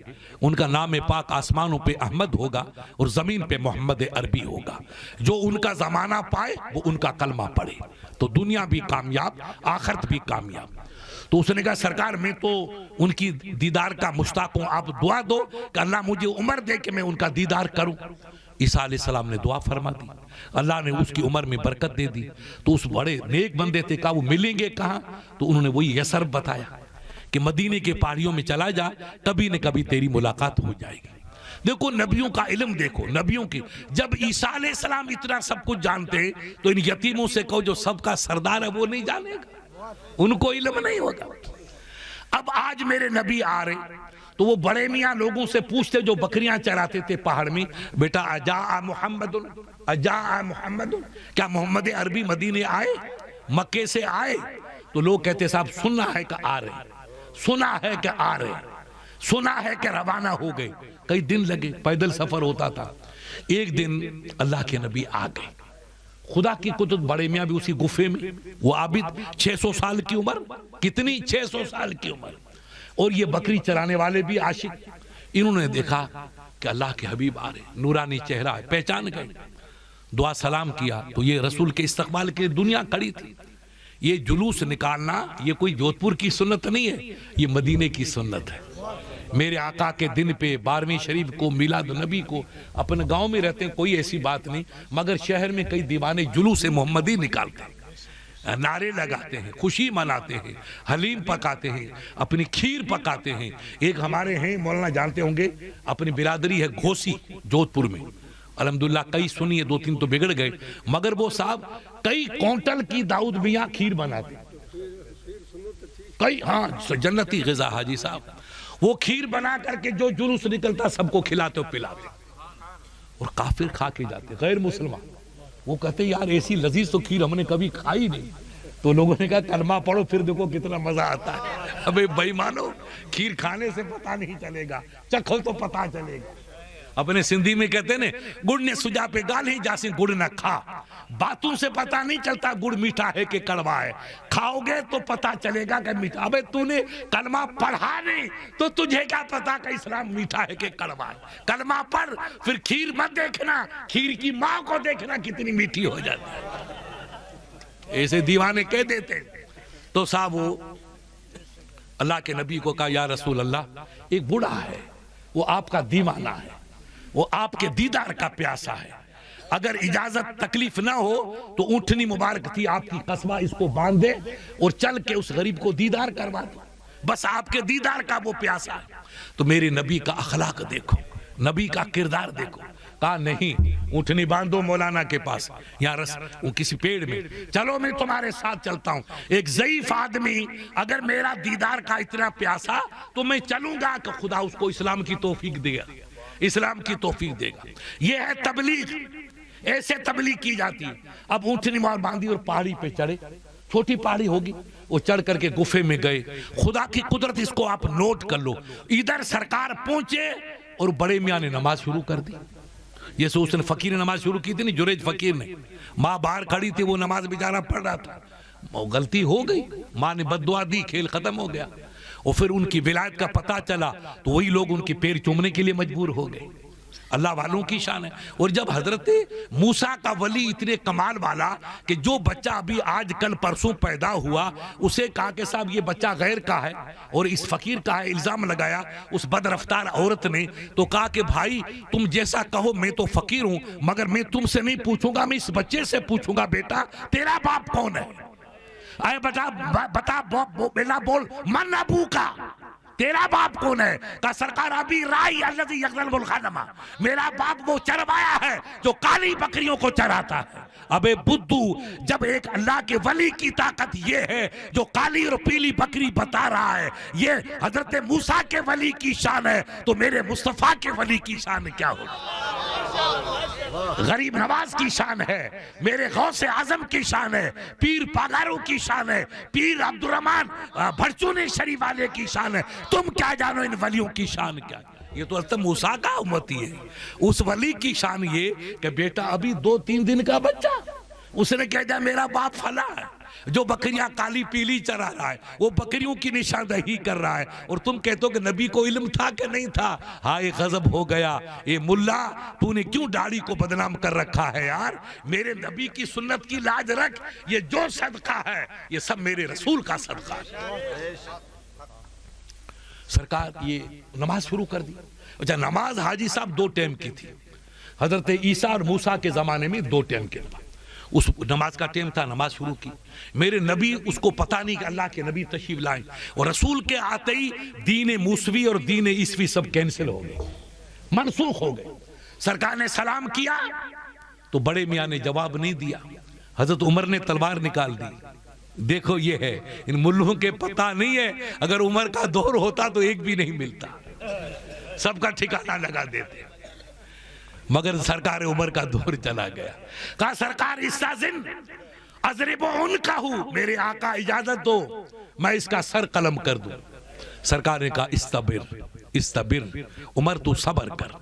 ان کا نام پاک آسمانوں پہ احمد ہوگا اور زمین پہ محمد عربی ہوگا، جو ان کا زمانہ پائے وہ ان کا کلمہ پڑھے تو دنیا بھی کامیاب، آخرت بھی کامیاب۔ تو اس نے کہا سرکار میں تو ان کی دیدار کا مشتاق ہوں، آپ دعا دو کہ اللہ مجھے عمر دے کہ میں ان کا دیدار کروں۔ عیسیٰ علیہ السلام نے دعا فرما دی، اللہ نے اس کی عمر میں برکت دے دی۔ تو اس بڑے نیک بندے تھے، کہا وہ ملیں گے کہاں؟ تو انہوں نے وہی یسرب بتایا کہ مدینے کے پہاڑیوں میں چلا جا، کبھی نہ کبھی تیری ملاقات ہو جائے گی۔ دیکھو نبیوں کا علم، دیکھو نبیوں کی، جب عیسیٰ علیہ السلام اتنا سب کچھ جانتے ہیں تو ان یتیموں سے کہو جو سب کا سردار ہے وہ نہیں جانے گا، ان کو علم نہیں ہوگا۔ اب آج میرے نبی آ رہے تو وہ بڑے میاں لوگوں سے پوچھتے جو بکریاں چراتے تھے پہاڑ میں، بیٹا اجاء محمد، اجاء محمد، کیا محمد عربی مدینے آئے، مکے سے آئے؟ تو لوگ کہتے صاحب سنا ہے کہ آ رہے، سنا ہے کہ آ رہے، سنا ہے کہ روانہ ہو گئے۔ کئی دن لگے، پیدل سفر ہوتا تھا۔ ایک دن اللہ کے نبی آ گئے، خدا کی قدرت، بڑے میاں بھی اسی گفے میں، وہ عابد 600 سال کی عمر، کتنی 600 سال کی عمر، اور یہ بکری چرانے والے بھی عاشق۔ انہوں نے دیکھا کہ اللہ کے حبیب آ رہے، نورانی چہرہ ہے، پہچان گئے، دعا سلام کیا تو یہ رسول کے استقبال کے دنیا کھڑی تھی۔ یہ جلوس نکالنا یہ کوئی جودھ پور کی سنت نہیں ہے، یہ مدینے کی سنت ہے۔ میرے آقا کے دن پہ 12ویں شریف کو، میلاد نبی کو، اپنے گاؤں میں رہتے ہیں کوئی ایسی بات نہیں، مگر شہر میں کئی دیوانے جلوس محمدی نکالتے ہیں، نعرے لگاتے ہیں، خوشی مناتے ہیں، حلیم پکاتے ہیں، اپنی کھیر پکاتے ہیں۔ ایک ہمارے ہیں مولانا جانتے ہوں گے، اپنی برادری ہے گھوسی جودھ پور میں، الحمدللہ کئی سنی ہے، 2-3 تو بگڑ گئے، مگر وہ صاحب کئی کونٹل کی داؤد میاں کھیر بناتے ہیں، کئی، ہاں جنتی غذا حاجی صاحب، وہ کھیر بنا کر کے جو جلوس نکلتا سب کو کھلاتے و پلاتے، اور کافر کھا کے جاتے، غیر مسلمان۔ وہ کہتے یار ایسی لذیذ تو کھیر ہم نے کبھی کھائی نہیں۔ تو لوگوں نے کہا کلمہ پڑھو پھر دیکھو کتنا مزہ آتا ہے۔ ابے بھائی مانو، کھیر کھانے سے پتہ نہیں چلے گا، چکھو تو پتہ چلے گا۔ اپنے سندھی میں کہتے ہیں گڑ نے سجا پہ گال ہی جاسے گڑ نہ کھا، باتوں سے پتہ نہیں چلتا گڑ میٹھا ہے کہ کڑوا ہے، کھاؤ گے تو پتہ چلے گا کہ میٹھا۔ ابے تو نے کلمہ پڑھا نہیں تو تجھے کیا پتا کہ اسلام میٹھا ہے کہ کڑوا ہے؟ کلمہ پڑھ، پھر کھیر مت دیکھنا، کھیر کی ماں کو دیکھنا کتنی میٹھی ہو جاتی ہے۔ ایسے دیوانے کہہ دیتے۔ تو صاحب وہ اللہ کے نبی کو کہا یا رسول اللہ، ایک بوڑھا ہے، وہ آپ کا دیوانہ ہے، وہ آپ کے دیدار کا پیاسا ہے، اگر اجازت تکلیف نہ ہو تو اونٹنی مبارک تھی آپ کی قصبہ، اس کو باندھ دے اور چل کے اس غریب کو دیدار کروا دے، بس آپ کے دیدار کا وہ پیاسا ہے۔ تو میرے نبی کا اخلاق دیکھو، نبی کا کردار دیکھو۔ کہا نہیں، اونٹنی باندھو مولانا کے پاس یا کسی پیڑ میں، چلو میں تمہارے ساتھ چلتا ہوں۔ ایک ضعیف آدمی اگر میرا دیدار کا اتنا پیاسا تو میں چلوں گا کہ خدا اس کو اسلام کی توفیق دے گا، اسلام کی توفیق دے گا۔ یہ ہے تبلیغ، ایسے تبلیغ کی جاتی ہے۔ اب اونٹنی مار باندھی اور پہاڑی پہ چڑھے، چھوٹی پہاڑی ہوگی، وہ چڑھ کر کے گفے میں گئے۔ خدا کی قدرت اس کو آپ نوٹ کر لو، ادھر سرکار پہنچے اور بڑے میاں نے نماز شروع کر دی. یہ سو اس نے فقیر نے نماز شروع کی تھی نہیں، جریج فقیر نے. ماں باہر کھڑی تھی، وہ نماز بیچارہ پڑھ رہا تھا. غلطی ہو گئی، ماں نے بد دعا دی، کھیل ختم ہو گیا. اور پھر ان کی ولایت کا پتہ چلا تو وہی لوگ ان کے پیر چومنے کے لیے مجبور ہو گئے. اللہ والوں کی شان ہے. اور جب حضرت موسیٰ کا ولی اتنے کمال والا کہ جو بچہ ابھی آج کل پرسوں پیدا ہوا، اسے کہا کہ صاحب یہ بچہ غیر کا ہے اور اس فقیر کا ہے، الزام لگایا اس بد رفتار عورت نے. تو کہا کہ بھائی تم جیسا کہو، میں تو فقیر ہوں مگر میں تم سے نہیں پوچھوں گا، میں اس بچے سے پوچھوں گا بیٹا تیرا باپ کون ہے؟ اے بتا بیٹا بول من ابو کا، تیرا باپ کون ہے؟ کہا سرکار ابھی رائی الذی یغنم الغنم، میرا باپ وہ چروایا ہے جو کالی بکریوں کو چراتا ہے. ابے بدھو، جب ایک اللہ کے ولی کی طاقت یہ ہے جو کالی اور پیلی بکری بتا رہا ہے، یہ حضرت موسیٰ کے ولی کی شان ہے، تو میرے مصطفیٰ کے ولی کی شان کیا ہوگی؟ غریب نواز کی شان ہے، میرے غوث اعظم کی شان ہے، پیر پاگاروں کی شان ہے، پیر عبدالرحمن بھرچونے شریف والے کی شان ہے. تم کیا جانو ان ولیوں کی شان کیا؟ یہ تو حضرت موسیٰ کا امتی ہے. اس ولی کی شان یہ کہ بیٹا ابھی 2-3 دن کا بچہ، اس نے کہہ دیا میرا باپ فلاں ہے جو بکریاں کالی پیلی چرا رہا ہے، وہ بکریوں کی نشاندہی کر رہا ہے. اور تم کہتے ہو کہ نبی کو علم تھا کہ نہیں تھا؟ ہائے غضب ہو گیا. اے ملا، تو نے کیوں داڑھی کو بدنام کر رکھا ہے یار؟ میرے نبی کی سنت کی لاج رکھ. یہ جو صدقہ ہے یہ سب میرے رسول کا صدقہ ہے. سرکار یہ نماز شروع کر دی. اچھا، نماز حاجی صاحب 2 ٹائم کی تھی. حضرت عیسیٰ اور موسیٰ کے زمانے میں 2 ٹائم کے تھا. اس نماز کا ٹائم تھا، نماز شروع کی. میرے نبی اس کو پتہ نہیں کہ اللہ کے نبی تشریف لائیں، اور رسول کے آتے ہی دین موسوی اور دین عیسوی سب کینسل ہو گئے، منسوخ ہو گئے. سرکار نے سلام کیا تو بڑے میاں نے جواب نہیں دیا. حضرت عمر نے تلوار نکال دی. دیکھو یہ ہے، ان ملوں کے پتہ نہیں ہے، اگر عمر کا دور ہوتا تو ایک بھی نہیں ملتا، سب کا ٹھکانہ لگا دیتے. مگر سرکار عمر کا دور چلا گیا. کہا سرکار استاذن اضرب عنقہ، میرے آقا اجازت دو میں اس کا سر قلم کر دوں. سرکار نے کہا استبر استبر، عمر تو صبر کر.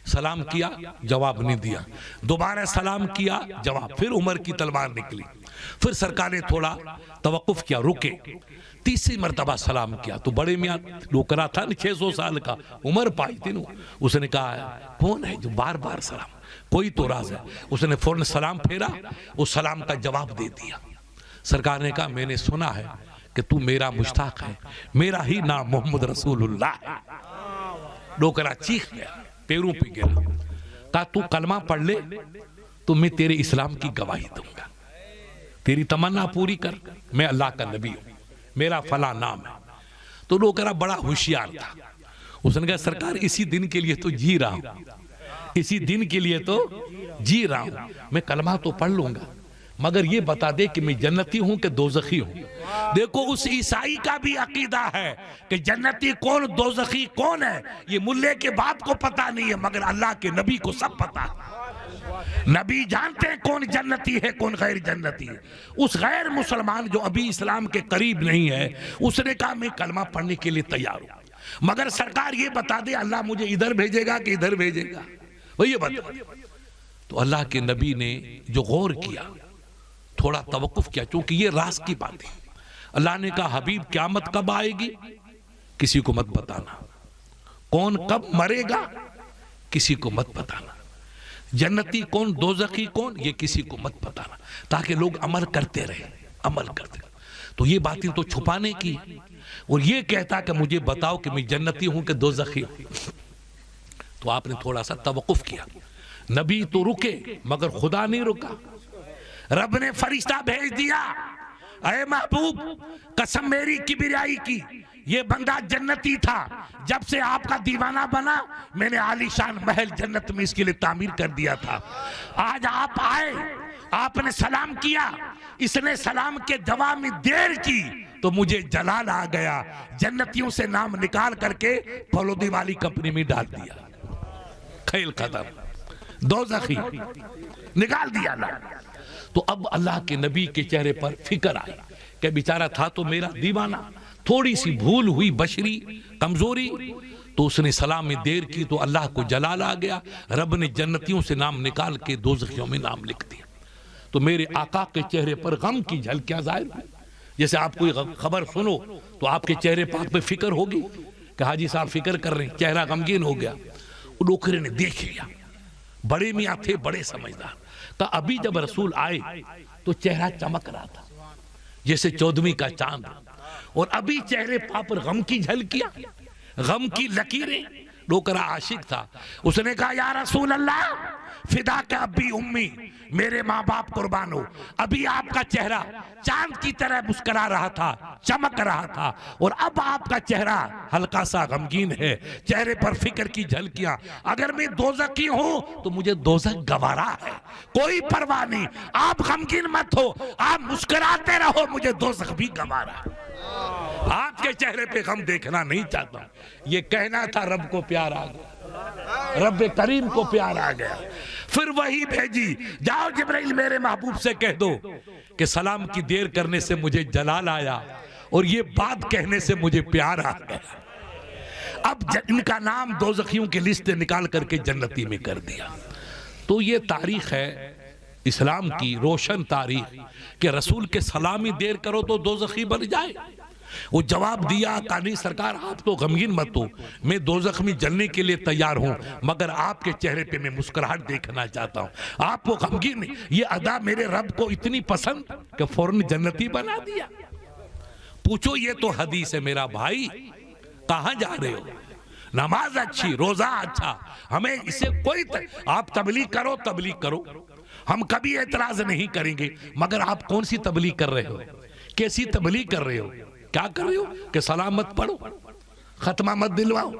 سلام کیا، جواب نہیں دیا. دوبارہ سلام کیا، جواب. پھر عمر کی تلوار نکلی. پھر سرکار نے تھوڑا توقف کیا، رکے. تیسری مرتبہ سلام کیا تو بڑے میاں لوکرا تھا 600 سال کا، عمر پائی تھی نو. اس نے کہا کون ہے جو بار بار سلام، کوئی تو راز ہے. اس نے فوراً سلام پھیرا، اس سلام کا جواب دے دیا. سرکار نے کہا میں نے سنا ہے کہ تو میرا مشتاق ہے، میرا ہی نام محمد رسول اللہ ہے. لوکرا چیخ گیا، پیروں پہ گرا. کہا تو کلمہ پڑھ لے تو میں تیرے اسلام کی گواہی دوں گا. تیری تمنا پوری کر، میں اللہ کا نبی ہوں، میرا فلاں نام ہے. تو لوکرا بڑا ہوشیار تھا. اس نے کہا سرکار اسی دن کے لیے تو جی رہا ہوں، اسی دن کے لیے تو جی رہا ہوں. میں کلمہ تو پڑھ لوں گا مگر یہ بتا دے کہ میں جنتی ہوں کہ دوزخی ہوں. دیکھو اس عیسائی کا بھی عقیدہ ہے کہ جنتی کون دوزخی کون ہے یہ ملے کے باپ کو پتا نہیں ہے، مگر اللہ کے نبی کو سب پتا ہے. نبی جانتے ہیں کون جنتی ہے کون غیر جنتی ہے. اس غیر مسلمان جو ابھی اسلام کے قریب نہیں ہے، اس نے کہا میں کلمہ پڑھنے کے لیے تیار ہوں مگر سرکار یہ بتا دے اللہ مجھے ادھر بھیجے گا کہ ادھر بھیجے گا، وہ یہ بتا. تو اللہ کے نبی نے جو غور کیا، تھوڑا توقف کیا، چونکہ یہ راز کی بات ہے. اللہ نے کہا حبیب قیامت کب آئے گی کسی کو مت بتانا، کون کب مرے گا کسی کو مت بتانا، جنتی کون دوزخی کون یہ کسی کو مت بتانا، تاکہ لوگ عمل کرتے رہے، عمل کرتے رہے. تو یہ باتیں تو چھپانے کی، اور یہ کہتا کہ مجھے بتاؤ کہ میں جنتی ہوں کہ دوزخی ہوں. تو آپ نے تھوڑا سا توقف کیا. نبی تو رکے مگر خدا نہیں رکا. رب نے فرشتہ بھیج دیا، اے محبوب قسم میری کبریائی کی، یہ بندہ جنتی تھا، جب سے آپ کا دیوانہ بنا میں نے عالی شان محل جنت میں اس کے لیے تعمیر کر دیا تھا. آج آپ آئے، آپ نے سلام کیا، اس نے سلام کے جواب میں دیر کی تو مجھے جلال آ گیا. جنتیوں سے نام نکال کر کے فلودی والی کمپنی میں ڈال دیا، کھیل ختم، دوزخی نکال دیا اللہ. تو اب اللہ کے نبی کے چہرے پر فکر آئی کہ بیچارہ تھا تو میرا دیوانہ، تھوڑی سی بھول ہوئی بشری کمزوری تو اس نے سلام میں دیر کی تو اللہ کو جلال آ گیا، رب نے جنتیوں سے نام نکال کے دوزخیوں میں نام لکھ دیا۔ تو میرے آقا کے چہرے پر غم کی جھلکیاں ظاہر ہوئی۔ جیسے آپ کوئی خبر سنو تو آپ کے چہرے پاک پہ فکر ہوگی کہ حاجی صاحب فکر کر رہے ہیں، چہرہ غمگین ہو گیا۔ ڈوکرے نے دیکھ لیا، بڑے میاں تھے، بڑے سمجھدار، کہ ابھی جب رسول آئے تو چہرہ چمک رہا تھا جیسے 14ویں کا چاند، اور ابھی چہرے پاک پر غم کی جھلکیاں، غم کی لکیریں۔ ڈوکرا عاشق تھا، اس نے کہا یا رسول اللہ فدا کا ابی امی، میرے ماں باپ قربان ہو، ابھی آپ کا چہرہ چاند کی طرح مسکرا رہا تھا، چمک رہا تھا، اور اب آپ کا چہرہ ہلکا سا غمگین ہے، چہرے پر فکر کی جھلکیاں۔ اگر میں دوزخی ہوں تو مجھے دوزخ گوارا ہے، کوئی پرواہ نہیں، آپ غمگین مت ہو، آپ مسکراتے رہو، مجھے دوزخ بھی گوارا ہے۔ آپ کے چہرے پہ غم دیکھنا نہیں چاہتا۔ یہ کہنا تھا، رب کو پیار آ گیا، رب کریم کو پیار آ گیا۔ پھر وہی بھیجی، جاؤ جبرائیل میرے محبوب سے کہہ دو کہ سلام کی دیر کرنے سے مجھے جلال آیا اور یہ بات کہنے سے مجھے پیار آ گیا۔ اب ان کا نام دوزخیوں کی لسٹ نکال کر کے جنتی میں کر دیا۔ تو یہ تاریخ ہے اسلام کی روشن تاریخ کہ رسول کے سلامی دیر کرو تو دوزخی بن جائے۔ وہ جواب دیا کہ نہیں سرکار، آپ تو غمگین مت ہو، میں دوزخ میں جلنے کے لیے تیار ہوں، مگر آپ کے چہرے پہ میں مسکراہٹ دیکھنا چاہتا ہوں، آپ کو غمگین نہیں۔ یہ ادا میرے رب کو اتنی پسند کہ فوراً جنتی بنا دیا۔ پوچھو، یہ تو حدیث ہے میرا بھائی، کہاں جا رہے ہو؟ نماز اچھی، روزہ اچھا، ہمیں اسے کوئی آپ تبلیغ کرو، تبلیغ کرو، ہم کبھی اعتراض نہیں کریں گے، مگر آپ کون سی تبلیغ کر رہے ہو؟ کیسی تبلیغ کر رہے ہو؟ کیا کر رہے ہو کہ سلام مت پڑھو، ختمہ مت دلواؤ،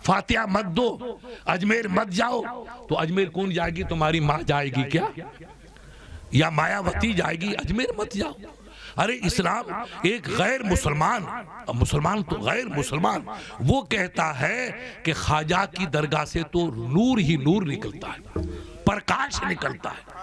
فاتحہ مت دو، اجمیر مت جاؤ؟ تو اجمیر کون جائے گی؟ تمہاری ماں جائے گی کیا؟ یا مایاوتی جائے گی؟ اجمیر مت جاؤ۔ ارے اسلام ایک غیر مسلمان، مسلمان تو غیر مسلمان، وہ کہتا ہے کہ خواجہ کی درگاہ سے تو نور ہی نور نکلتا ہے، پرکاش نکلتا ہے۔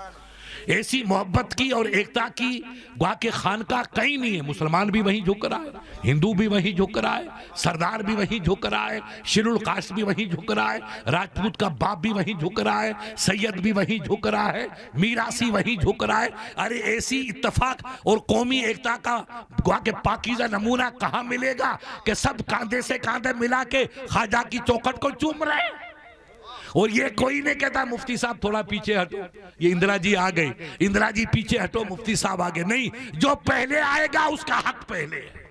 ایسی محبت کی اور ایکتا کی گواہ کے خانقاہ کہیں نہیں ہے۔ مسلمان بھی وہیں جھک رہا ہے، ہندو بھی وہیں جھک رہا ہے، سردار بھی وہیں جھک رہا ہے، شیر القاص بھی وہیں جھک رہا ہے، راجپوت کا باپ بھی وہیں جھک رہا ہے، سید بھی وہیں جھک رہا ہے، میراثی وہیں جھک رہا ہے۔ ارے ایسی اتفاق اور قومی ایکتا کا گواہ کے پاکیزہ نمونہ کہاں ملے گا کہ سب کاندھے سے کاندھے ملا کے خواجہ کی چوکھٹ کو چوم رہے ہیں؟ اور یہ کوئی نہیں کہتا مفتی صاحب تھوڑا پیچھے ہٹو، یہ اندرا جی آ گئی، اندرا جی پیچھے ہٹو، مفتی صاحب آگے نہیں، جو پہلے آئے گا اس کا حق پہلے ہے۔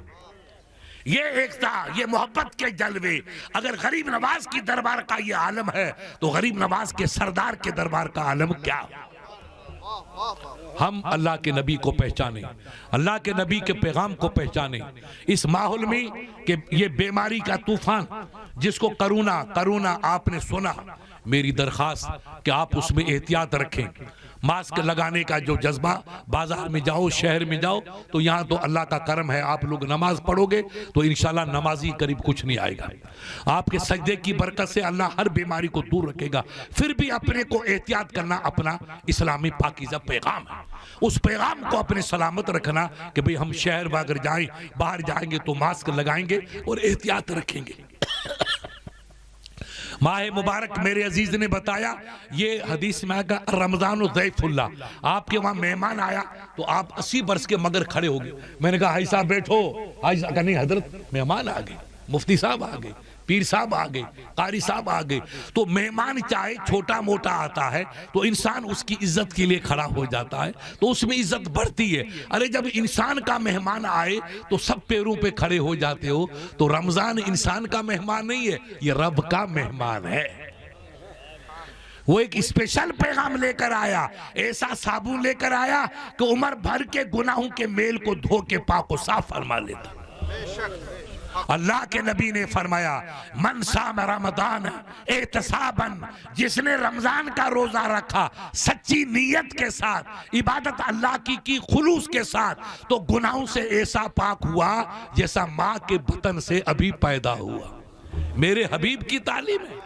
یہ ایکتا، یہ محبت کے جلوے، اگر غریب نواز کی دربار کا یہ عالم ہے تو غریب نواز کے سردار کے دربار کا عالم کیا؟ ہم اللہ کے نبی کو پہچانیں، اللہ کے نبی کے پیغام کو پہچانیں اس ماحول میں کہ یہ بیماری کا طوفان جس کو کرونا آپ نے سنا، میری درخواست کہ آپ اس میں احتیاط رکھیں۔ ماسک لگانے کا جو جذبہ، بازار میں جاؤ، شہر میں جاؤ تو یہاں تو اللہ کا کرم ہے، آپ لوگ نماز پڑھو گے تو انشاءاللہ نمازی قریب کچھ نہیں آئے گا۔ آپ کے سجدے کی برکت سے اللہ ہر بیماری کو دور رکھے گا۔ پھر بھی اپنے کو احتیاط کرنا اپنا اسلامی پاکیزہ پیغام ہے، اس پیغام کو اپنے سلامت رکھنا کہ بھئی ہم شہر اگر جائیں، باہر جائیں گے تو ماسک لگائیں گے اور احتیاط رکھیں گے۔ ماہ مبارک میرے عزیز نے بتایا، یہ حدیث میں آگا رمضان و ضیف اللہ، آپ کے وہاں مہمان آیا تو آپ 80 برس کے مگر کھڑے ہو گئے۔ میں نے کہا حاجی صاحب بیٹھو، حاجی صاحب کہا نہیں حضرت مہمان آ گئے، مفتی صاحب آ گئے، پیر صاحب آ گئے، قاری صاحب آ گئے۔ تو مہمان چاہے چھوٹا موٹا آتا ہے تو انسان اس کی عزت کے لیے کھڑا ہو جاتا ہے تو اس میں عزت بڑھتی ہے۔ ارے جب انسان کا مہمان آئے تو سب پیروں پہ کھڑے ہو جاتے ہو، تو رمضان انسان کا مہمان نہیں ہے، یہ رب کا مہمان ہے۔ وہ ایک اسپیشل پیغام لے کر آیا، ایسا صابن لے کر آیا کہ عمر بھر کے گناہوں کے میل کو دھو کے پاک و صاف فرما لیتا۔ اللہ کے نبی نے فرمایا من صام رمضان احتسابا، جس نے رمضان کا روزہ رکھا سچی نیت کے ساتھ، عبادت اللہ کی خلوص کے ساتھ، تو گناہوں سے ایسا پاک ہوا جیسا ماں کے بطن سے ابھی پیدا ہوا۔ میرے حبیب کی تعلیم ہے،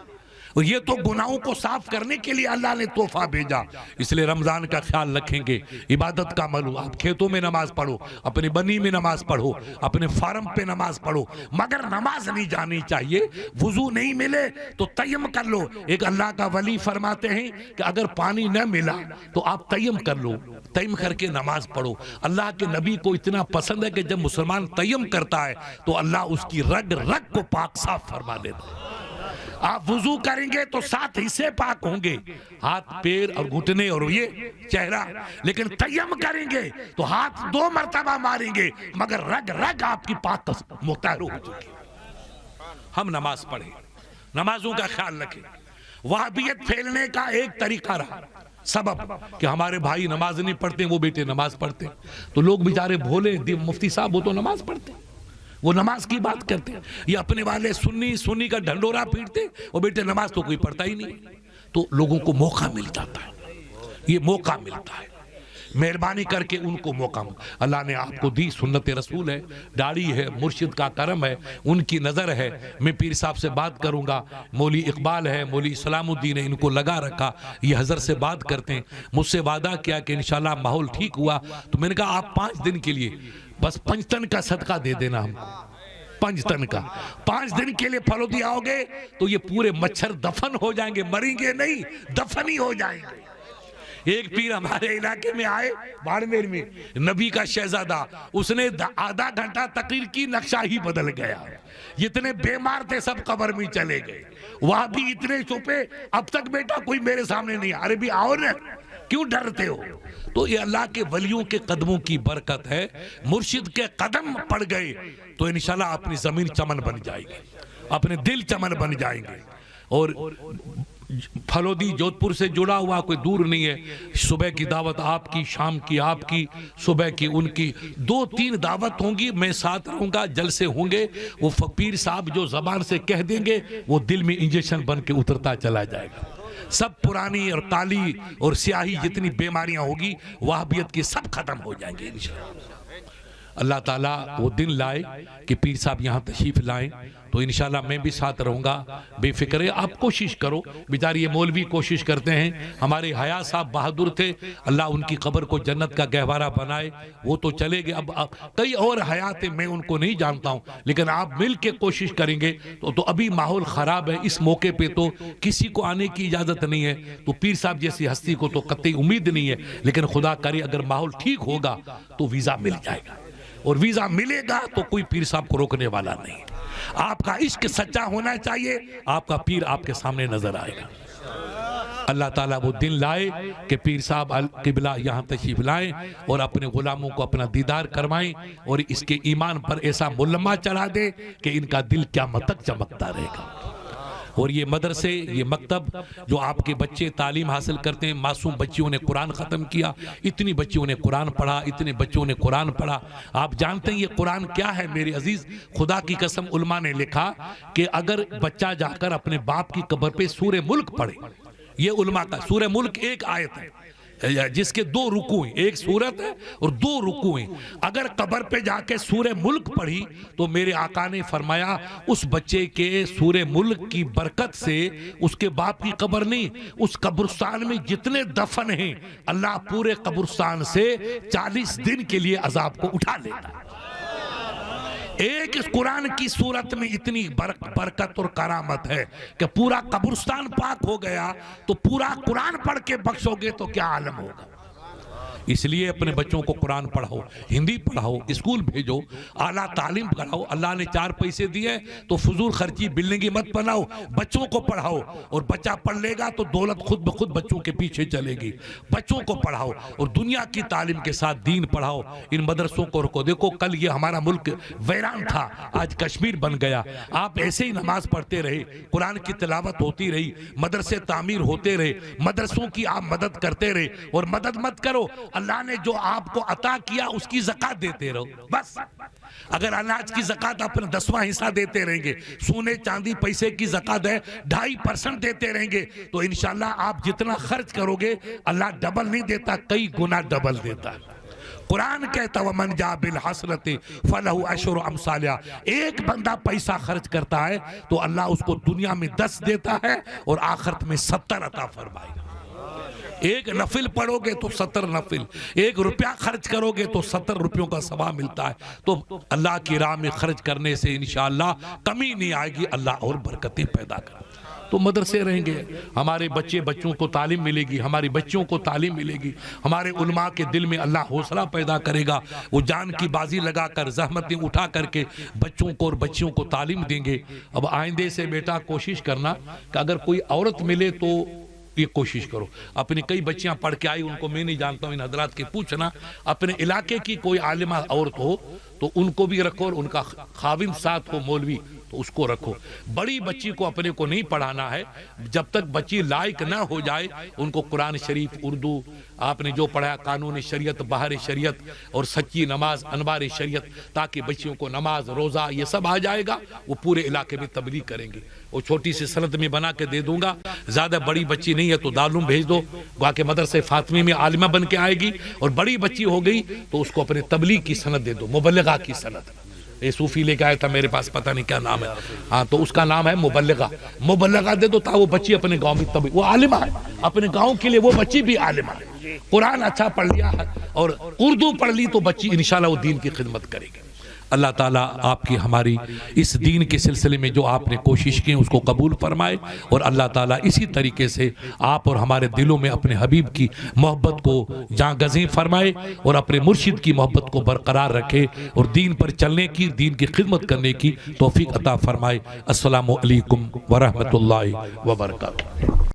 اور یہ تو گناہوں کو صاف کرنے کے لیے اللہ نے تحفہ بھیجا. اس لیے رمضان کا خیال رکھیں گے, عبادت کا عمل ہو. آپ کھیتوں میں نماز پڑھو, اپنی بنی میں نماز پڑھو, اپنے فارم پہ نماز پڑھو, مگر نماز نہیں جانی چاہیے. وضو نہیں ملے تو تیمم کر لو. ایک اللہ کا ولی فرماتے ہیں کہ اگر پانی نہ ملا تو آپ تیمم کر لو, تیمم کر کے نماز پڑھو. اللہ کے نبی کو اتنا پسند ہے کہ جب مسلمان تیمم کرتا ہے تو اللہ اس کی رگ رگ کو پاک صاف فرما دیتا ہے. آپ وضو کریں گے تو 7 حصے پاک ہوں گے, ہاتھ, پیر اور گھٹنے اور یہ چہرہ. لیکن تیمم کریں گے تو ہاتھ 2 مرتبہ ماریں گے مگر رگ رگ آپ کی پاک مطہر ہو چکی. ہم نماز پڑھیں, نمازوں کا خیال رکھیں. وہابیت پھیلنے کا ایک طریقہ رہا سبب کہ ہمارے بھائی نماز نہیں پڑھتے, وہ بیٹے نماز پڑھتے, تو لوگ بیچارے بھولے. مفتی صاحب وہ تو نماز پڑھتے, وہ نماز کی بات کرتے ہیں. یہ اپنے والے سنی کا ڈھنڈورا پیٹتے, اور بیٹے نماز تو کوئی پڑھتا ہی نہیں. تو لوگوں کو موقع مل جاتا ہے, یہ موقع ملتا ہے. مہربانی کر کے ان کو موقع اللہ نے آپ کو دی. سنت رسول ہے, داڑھی ہے, مرشد کا کرم ہے, ان کی نظر ہے. میں پیر صاحب سے بات کروں گا, مولوی اقبال ہے, مولوی اسلام الدین ہے, ان کو لگا رکھا, یہ حضرت سے بات کرتے ہیں. مجھ سے وعدہ کیا کہ انشاءاللہ ماحول ٹھیک ہوا تو میں نے کہا آپ 5 دن کے لیے بس 5 ٹن کا صدقہ دے دینا. ہم 5 ٹن کا 5 دن کے لیے پھلودی آؤ گے تو یہ پورے مچھر دفن ہو جائیں گے, مریں گے نہیں, دفن ہی ہو جائیں گے. ایک پیر ہمارے علاقے میں آئے باڑمیر میں, نبی کا شہزادہ, اس نے آدھا گھنٹہ تقریر کی, نقشہ ہی بدل گیا. جتنے بیمار تھے سب قبر میں چلے گئے. وہاں بھی اتنے چھپے, اب تک بیٹا کوئی میرے سامنے نہیں. ارے بھی آؤ نا, کیوں ڈرتے ہو؟ تو یہ اللہ کے ولیوں کے قدموں کی برکت ہے. مرشد کے قدم پڑ گئے تو انشاءاللہ اپنی زمین چمن بن جائے گی, اپنے دل چمن بن جائیں گے. اور پھلودی جودھپور سے جڑا ہوا کوئی دور نہیں ہے. صبح کی دعوت آپ کی, شام کی آپ کی, صبح کی ان کی, 2-3 دعوت ہوں گی. میں ساتھ رہوں گا, جلسے ہوں گے. وہ فقیر صاحب جو زبان سے کہہ دیں گے وہ دل میں انجیکشن بن کے اترتا چلا جائے گا. سب پرانی اور کالی اور سیاہی جتنی بیماریاں ہوگی وہابیت کی سب ختم ہو جائیں گے انشاءاللہ. اللہ تعالیٰ وہ دن لائے کہ پیر صاحب یہاں تشریف لائیں تو انشاءاللہ میں بھی ساتھ رہوں گا. بے فکر ہے, آپ کوشش کرو. بیچاری یہ مولوی کوشش کرتے ہیں. ہمارے حیا صاحب بہادر تھے, اللہ ان کی قبر کو جنت کا گہوارہ بنائے. وہ تو چلے گئے, اب کئی اور حیات میں ان کو نہیں جانتا ہوں, لیکن آپ مل کے کوشش کریں گے تو ابھی ماحول خراب ہے. اس موقع پہ تو کسی کو آنے کی اجازت نہیں ہے, تو پیر صاحب جیسی ہستی کو تو قطعی امید نہیں ہے. لیکن خدا کرے اگر ماحول ٹھیک ہوگا تو ویزا مل جائے گا, اور ویزا ملے گا تو کوئی پیر صاحب کو روکنے والا نہیں. آپ کا عشق سچا ہونا چاہیے, آپ کا پیر آپ کے سامنے نظر آئے گا. اللہ تعالیٰ وہ دن لائے کہ پیر صاحب قبلہ یہاں تشریف لائیں اور اپنے غلاموں کو اپنا دیدار کروائیں, اور اس کے ایمان پر ایسا ملمہ چڑھا دے کہ ان کا دل قیامت تک چمکتا رہے گا. اور یہ مدرسے, یہ مکتب جو آپ کے بچے تعلیم حاصل کرتے ہیں, معصوم بچیوں نے قرآن ختم کیا, اتنی بچیوں نے قرآن پڑھا, اتنے بچوں نے قرآن پڑھا. آپ جانتے ہیں یہ قرآن کیا ہے میرے عزیز؟ خدا کی قسم علماء نے لکھا کہ اگر بچہ جا کر اپنے باپ کی قبر پہ سورہ ملک پڑھے, یہ علماء کا, سورہ ملک ایک آیت ہے جس کے 2 رکوع ہیں, ایک سورت ہے اور 2 رکوع ہیں. اگر قبر پہ جا کے سورہ ملک پڑھی تو میرے آقا نے فرمایا اس بچے کے سورہ ملک کی برکت سے اس کے باپ کی قبر نہیں, اس قبرستان میں جتنے دفن ہیں اللہ پورے قبرستان سے 40 دن کے لیے عذاب کو اٹھا لیتا ہے. ایک اس قرآن کی صورت میں اتنی برکت اور کرامت ہے کہ پورا قبرستان پاک ہو گیا, تو پورا قرآن پڑھ کے بخشو گے تو کیا عالم ہوگا. اس لیے اپنے بچوں کو قرآن پڑھاؤ, ہندی پڑھاؤ, اسکول بھیجو, اعلیٰ تعلیم پڑھاؤ. اللہ نے 4 پیسے دیے تو فضول خرچی بلڈنگیں مت بناؤ, بچوں کو پڑھاؤ. اور بچہ پڑھ لے گا تو دولت خود بخود بچوں کے پیچھے چلے گی. بچوں کو پڑھاؤ اور دنیا کی تعلیم کے ساتھ دین پڑھاؤ. ان مدرسوں کو رکو. دیکھو کل یہ ہمارا ملک ویران تھا, آج کشمیر بن گیا. آپ ایسے ہی نماز پڑھتے رہے, قرآن کی تلاوت ہوتی رہی, مدرسے تعمیر ہوتے رہے, مدرسوں کی آپ مدد کرتے رہے. اور مدد مت کرو, اللہ نے جو آپ کو عطا کیا اس کی زکاة دیتے رہو بس. اگر اناج کی زکاة اپنا 10واں حصہ دیتے رہیں گے, سونے چاندی پیسے کی زکاة ہے 2.5% دیتے رہیں گے, تو انشاءاللہ آپ جتنا خرچ کرو گے اللہ ڈبل نہیں دیتا, کئی گنا ڈبل دیتا. قرآن کہتا ومن جاء بالحسنۃ فلہ عشر امثالہا، ایک بندہ پیسہ خرچ کرتا ہے تو اللہ اس کو دنیا میں 10 دیتا ہے اور آخرت میں 70 عطا فرمائے گا۔ ایک نفل پڑھو گے تو 70 نفل، 1 روپیہ خرچ کرو گے تو 70 روپیوں کا ثواب ملتا ہے۔ تو اللہ کی راہ میں خرچ کرنے سے انشاءاللہ کمی نہیں آئے گی، اللہ اور برکتیں پیدا کرے۔ تو مدرسے رہیں گے، ہمارے بچوں کو تعلیم ملے گی، ہماری بچوں کو تعلیم ملے گی، ہمارے علماء کے دل میں اللہ حوصلہ پیدا کرے گا، وہ جان کی بازی لگا کر زحمتیں اٹھا کر کے بچوں کو اور بچیوں کو تعلیم دیں گے۔ اب آئندے سے بیٹا کوشش کرنا کہ اگر کوئی عورت ملے تو یہ کوشش کرو، اپنی کئی بچیاں پڑھ کے آئی، ان کو میں نہیں جانتا ہوں، ان حضرات کے پوچھنا، اپنے علاقے کی کوئی عالمہ عورت ہو تو ان کو بھی رکھو، اور ان کا خاوند ساتھ ہو مولوی تو اس کو رکھو۔ بڑی بچی کو اپنے کو نہیں پڑھانا ہے، جب تک بچی لائق نہ ہو جائے ان کو قرآن شریف، اردو، آپ نے جو پڑھایا قانون شریعت، بہار شریعت اور سچی نماز، انوار شریعت، تاکہ بچیوں کو نماز، روزہ یہ سب آ جائے گا، وہ پورے علاقے میں تبلیغ کریں گے۔ وہ چھوٹی سی سند میں بنا کے دے دوں گا، زیادہ بڑی بچی نہیں ہے تو دارالعلوم بھیج دو، گوا کے مدرسے فاطمی میں عالمہ بن کے آئے گی، اور بڑی بچی ہو گئی تو اس کو اپنے تبلیغ کی سند دے دو، مبلغہ کی سند۔ یہ صوفی لے کے آیا تھا میرے پاس، پتہ نہیں کیا نام ہے، ہاں تو اس کا نام ہے مبلغہ۔ مبلغہ دے دو تا وہ بچی اپنے گاؤں میں تبلیغ، وہ عالمہ ہے، اپنے گاؤں کے لیے وہ بچی بھی عالمہ ہے، قرآن اچھا پڑھ لیا اور اردو پڑھ لی تو بچی انشاءاللہ وہ دین کی خدمت کرے گی۔ اللہ تعالیٰ آپ کی ہماری اس دین کے سلسلے میں جو آپ نے کوشش کی اس کو قبول فرمائے، اور اللہ تعالیٰ اسی طریقے سے آپ اور ہمارے دلوں میں اپنے حبیب کی محبت کو جاں گزیں فرمائے، اور اپنے مرشد کی محبت کو برقرار رکھے، اور دین پر چلنے کی، دین کی خدمت کرنے کی توفیق عطا فرمائے۔ السلام علیکم ورحمۃ اللہ وبرکاتہ۔